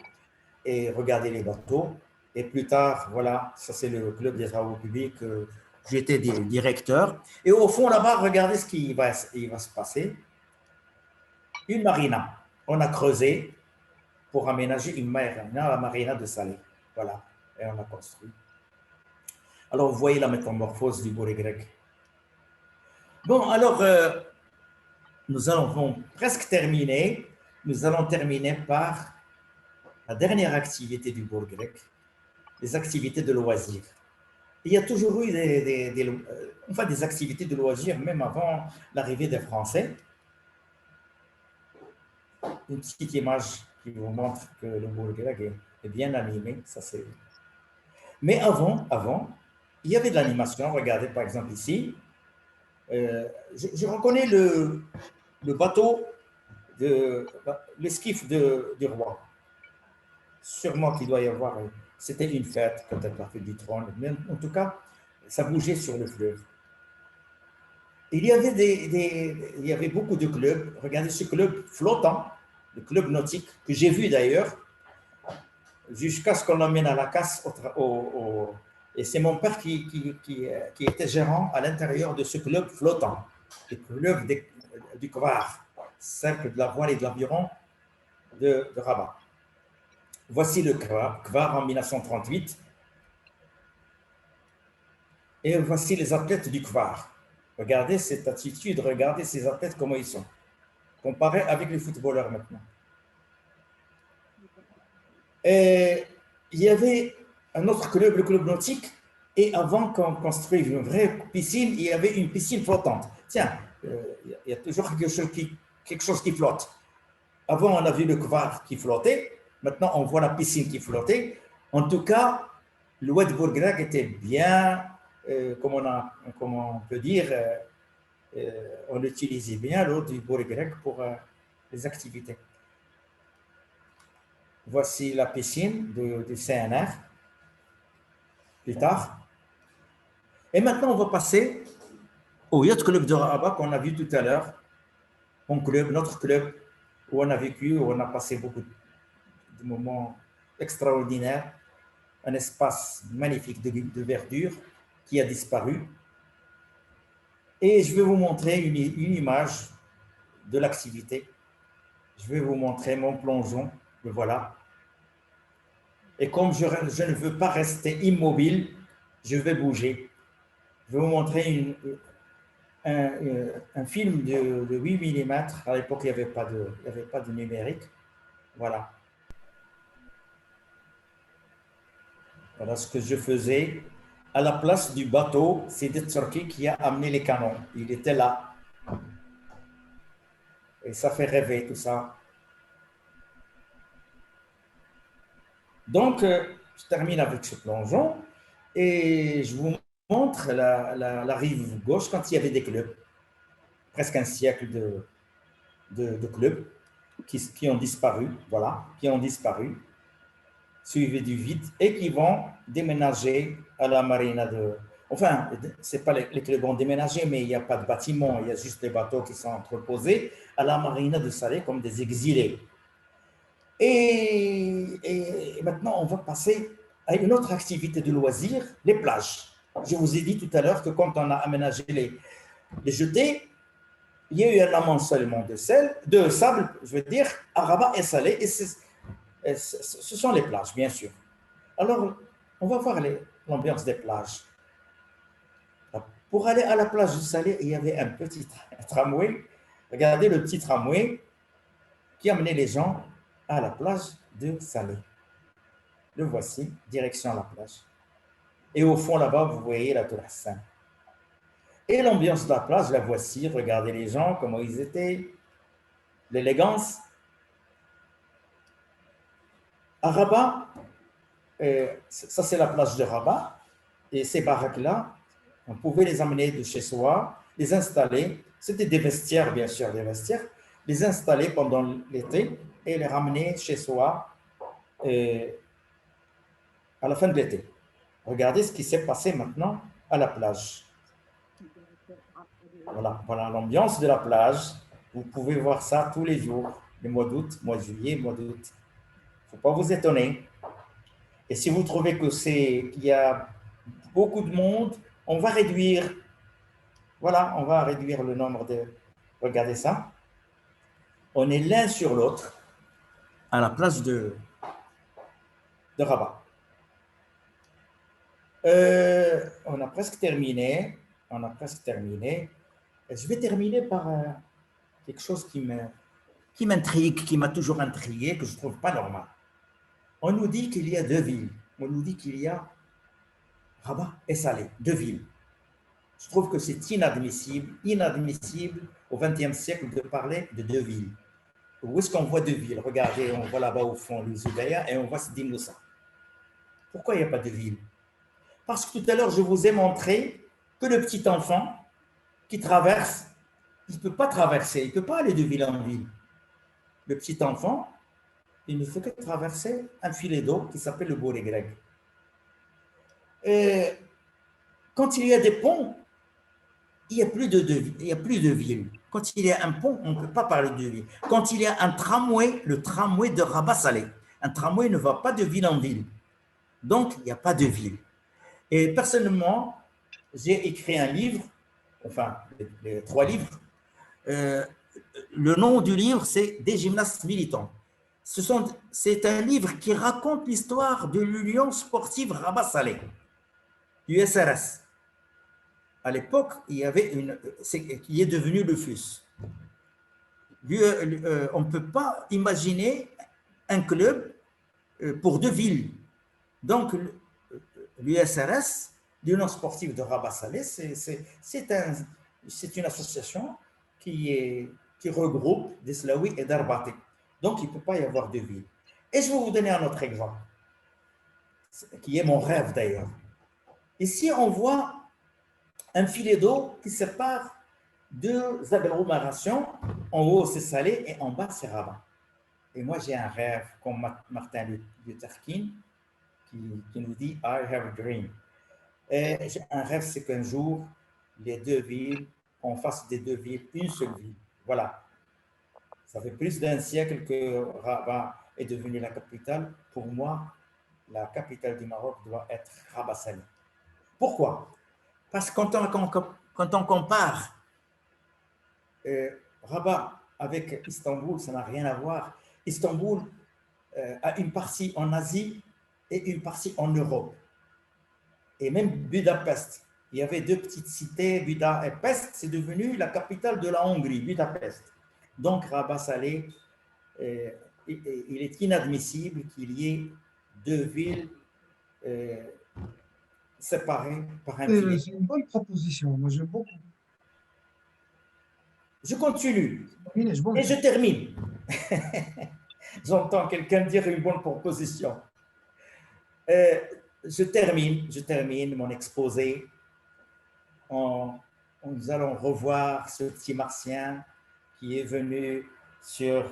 S1: et regarder les bateaux. Et plus tard, voilà, ça c'est le club des travaux publics. J'étais directeur. Et au fond, là-bas, regardez ce qui va se passer. Une marina. On a creusé pour aménager une marina, la marina de Salé. Voilà. Et on a construit. Alors, vous voyez la métamorphose du bourg grec. Bon, alors, nous allons presque terminer. Nous allons terminer par la dernière activité du bourg grec, les activités de loisirs. Il y a toujours eu des activités de loisirs, même avant l'arrivée des Français. Une petite image qui vous montre que le bourg grec est bien animé. Ça, c'est... Mais avant, il y avait de l'animation. Regardez par exemple ici. Je reconnais le bateau, l'esquif du roi. Sûrement qu'il doit y avoir, c'était une fête, peut-être la fête du trône, mais en tout cas, ça bougeait sur le fleuve. Il y avait beaucoup de clubs. Regardez ce club flottant, le club nautique, que j'ai vu d'ailleurs, jusqu'à ce qu'on l'emmène à la casse. Et c'est mon père qui était gérant à l'intérieur de ce club flottant, le club du Kvar, cercle de la voile et de l'aviron de Rabat. Voici le Kvar en 1938. Et voici les athlètes du Kvar. Regardez cette attitude, regardez ces athlètes, comment ils sont. Comparé avec les footballeurs maintenant. Et il y avait un autre club, le club nautique, et avant qu'on construise une vraie piscine, il y avait une piscine flottante. Tiens, il y a toujours quelque chose qui flotte. Avant, on a vu le Kvar qui flottait. Maintenant, on voit la piscine qui flottait. En tout cas, le Bourg grec était bien, comment on peut dire, on utilisait bien l'eau du Bourg grec pour les activités. Voici la piscine du CNR, plus tard. Et maintenant, on va passer au Yacht Club de Rabat qu'on a vu tout à l'heure, notre club, où on a vécu, où on a passé beaucoup de moments extraordinaires, un espace magnifique de verdure qui a disparu. Et je vais vous montrer une image de l'activité. Je vais vous montrer mon plongeon, le voilà. Et comme je ne veux pas rester immobile, je vais bouger. Je vais vous montrer un film de 8 mm. À l'époque, il n'y avait pas de numérique. Voilà. Voilà ce que je faisais. À la place du bateau, c'est de Turquie qui a amené les canons. Il était là. Et ça fait rêver tout ça. Donc, je termine avec ce plongeon et je vous montre la rive gauche quand il y avait des clubs. Presque un siècle de clubs qui ont disparu, voilà, qui ont disparu, suivis du vide et qui vont déménager à la marina de... Enfin, ce n'est pas les clubs vont déménager, mais il n'y a pas de bâtiment, il y a juste des bateaux qui sont entreposés à la marina de Salé comme des exilés. Et maintenant, on va passer à une autre activité de loisir, les plages. Je vous ai dit tout à l'heure que quand on a aménagé les jetés, il y a eu un amoncellement de sable, je veux dire, à Rabat et Salé, et ce sont les plages, bien sûr. Alors, on va voir l'ambiance des plages. Pour aller à la plage de Salé, il y avait un petit tramway Regardez le petit tramway qui amenait les gens à la plage de Salé. Le voici, direction la plage. Et au fond, là-bas, vous voyez la Tour Hassan. Et l'ambiance de la plage, la voici. Regardez les gens, comment ils étaient. L'élégance. À Rabat, ça c'est la plage de Rabat. Et ces baraques-là, on pouvait les amener de chez soi, les installer. C'était des vestiaires, bien sûr, des vestiaires. Les installer pendant l'été et les ramener chez soi à la fin de l'été. Regardez ce qui s'est passé maintenant à la plage. Voilà l'ambiance de la plage. Vous pouvez voir ça tous les jours, le mois d'août, mois de juillet, mois d'août. Il ne faut pas vous étonner. Et si vous trouvez qu'il y a beaucoup de monde, on va réduire. Voilà, on va réduire le nombre de... Regardez ça. On est l'un sur l'autre à la plage de Rabat. On a presque terminé. On a presque terminé. Et je vais terminer par quelque chose qui m'intrigue, qui m'a toujours intrigué, que je ne trouve pas normal. On nous dit qu'il y a deux villes. On nous dit qu'il y a Rabat et Salé, deux villes. Je trouve que c'est inadmissible au XXe siècle de parler de deux villes. Où est-ce qu'on voit deux villes? Regardez, on voit là-bas au fond le Zubaya et on voit Sidi Moussa. Pourquoi il n'y a pas de ville? Parce que tout à l'heure, je vous ai montré que le petit enfant qui traverse, il ne peut pas traverser, il ne peut pas aller de ville en ville. Le petit enfant, il ne fait que traverser un filet d'eau qui s'appelle le Boré grec. Et quand il y a des ponts, il n'y a plus de ville. Quand il y a un pont, on ne peut pas parler de ville. Quand il y a un tramway, le tramway de Rabat-Salé, un tramway ne va pas de ville en ville. Donc, il n'y a pas de ville. Et personnellement, j'ai écrit un livre, enfin, les 3 livres. Le nom du livre, c'est Des gymnastes militants. C'est un livre qui raconte l'histoire de l'Union sportive Rabat-Salé, USRS. À l'époque, il y avait qui est devenu le FUS. On ne peut pas imaginer un club pour deux villes. Donc, l'USRS, l'Union sportive de Rabat-Salé, c'est une association qui regroupe des Slaouis et d'Arbaté. Donc, il ne peut pas y avoir deux villes. Et je vais vous donner un autre exemple, qui est mon rêve d'ailleurs. Ici, on voit un filet d'eau qui sépare deux agglomérations. En haut, c'est Salé et en bas, c'est Rabat. Et moi, j'ai un rêve, comme Martin Luther King, qui nous dit « I have a dream ». Et un rêve, c'est qu'un jour, les deux villes, on fasse des deux villes une seule ville. Voilà. Ça fait plus d'1 siècle que Rabat est devenue la capitale. Pour moi, la capitale du Maroc doit être Rabat-Salé. Pourquoi? Parce que quand on compare Rabat avec Istanbul, ça n'a rien à voir. Istanbul a une partie en Asie et une partie en Europe. Et même Budapest. Il y avait 2 petites cités, Buda et Pest, c'est devenu la capitale de la Hongrie, Budapest. Donc Rabat-Salé, il est inadmissible qu'il y ait 2 villes séparées par un filet.
S3: C'est une bonne proposition, moi j'aime beaucoup.
S1: Je continue
S3: Et
S1: et je termine. J'entends quelqu'un dire une bonne proposition. Je termine mon exposé. Nous allons revoir ce petit martien qui est venu sur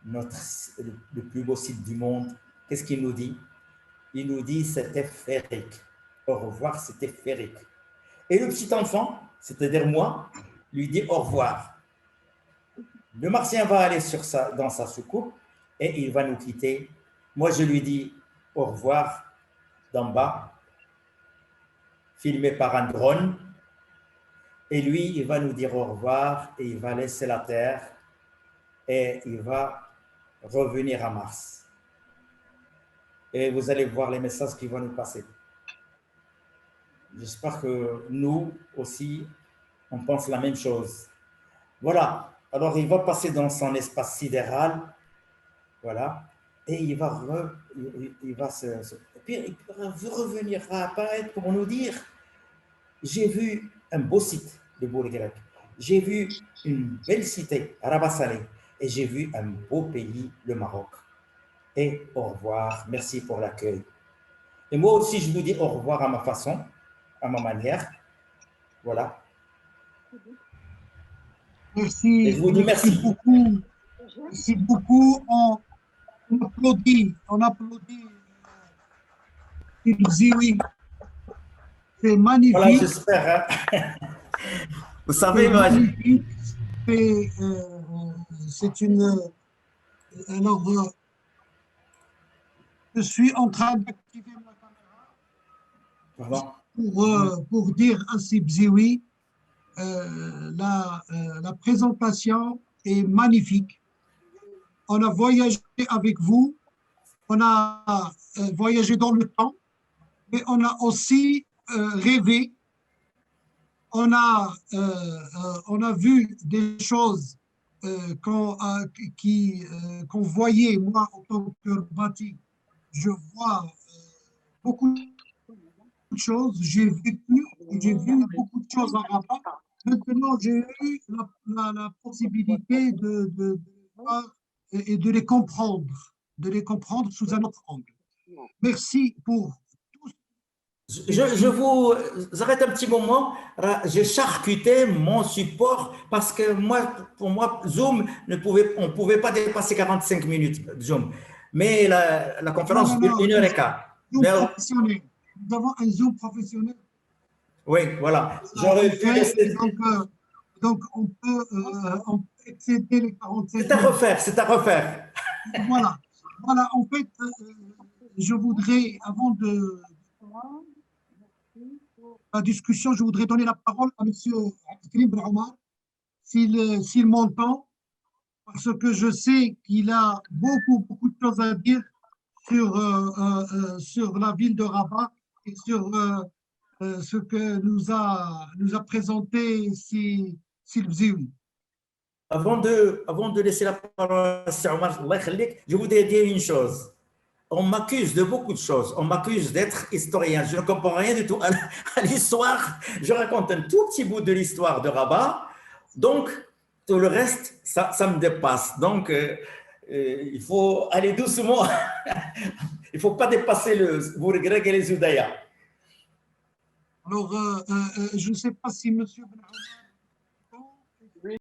S1: le plus beau site du monde. Qu'est-ce qu'il nous dit? Il nous dit c'était féerique. Au revoir, c'était féerique. Et le petit enfant, c'est-à-dire moi, lui dit au revoir. Le martien va aller dans sa soucoupe et il va nous quitter. Moi, je lui dis au revoir d'en bas, filmé par un drone. Et lui, il va nous dire au revoir et il va laisser la Terre et il va revenir à Mars. Et vous allez voir les messages qui vont nous passer. J'espère que nous aussi, on pense la même chose. Voilà. Alors, il va passer dans son espace sidéral, voilà, et il va et puis il pourra revenir réapparaître pour nous dire, j'ai vu un beau site, le beau grec, j'ai vu une belle cité, Rabat Salé, et j'ai vu un beau pays, le Maroc. Et au revoir, merci pour l'accueil. Et moi aussi, je vous dis au revoir à ma façon, à ma manière, voilà. Et je
S3: Merci,
S1: vous dis
S3: merci
S1: merci.
S3: beaucoup. Merci beaucoup. On applaudit Zioui. C'est
S1: Voilà,
S3: magnifique,
S1: j'espère, hein. Vous savez,
S3: c'est
S1: moi,
S3: magnifique. C'est c'est alors, je suis en train d'activer ma caméra
S1: pardon.
S3: pour dire à Zioui, la présentation est magnifique. On a voyagé avec vous, on a voyagé dans le temps, mais on a aussi rêvé, on a vu des choses qu'on voyait, moi en tant que bâti, je vois beaucoup de choses, j'ai vécu et j'ai vu beaucoup de choses en Rabat. Maintenant, j'ai eu la possibilité de voir et de les comprendre sous un autre angle. Merci pour tout ce que
S1: Je
S3: dit.
S1: vous arrête un petit moment. J'ai charcuté mon support parce que moi, pour moi, Zoom, on ne pouvait pas dépasser 45 minutes, Zoom. Mais la
S3: Non,
S1: conférence
S3: non,
S1: dure
S3: non,
S1: une heure et quart.
S3: Zoom
S1: Mais,
S3: professionnel. Nous avons un Zoom professionnel.
S1: oui, voilà.
S3: On
S1: J'aurais pu
S3: fait,
S1: laisser.
S3: donc on peut excéder les
S1: C'est
S3: 45
S1: à
S3: minutes.
S1: refaire, c'est à refaire.
S3: Voilà. Voilà, en fait, je voudrais, avant de la discussion, je voudrais donner la parole à M. Abdelkrim Ben Omar, s'il m'entend, parce que je sais qu'il a beaucoup de choses à dire sur la ville de Rabat et sur ce que nous a présenté Sylvie.
S1: Avant de laisser la parole à Sir Omar, Allah yakhlik, je voudrais dire une chose. On m'accuse de beaucoup de choses. On m'accuse d'être historien. Je ne comprends rien du tout à l'histoire. Je raconte un tout petit bout de l'histoire de Rabat. Donc, tout le reste, ça me dépasse. Donc, il faut aller doucement. Il ne faut pas dépasser le Bourg-Grec et les Oudaya.
S3: Alors, je ne sais pas si M. Ben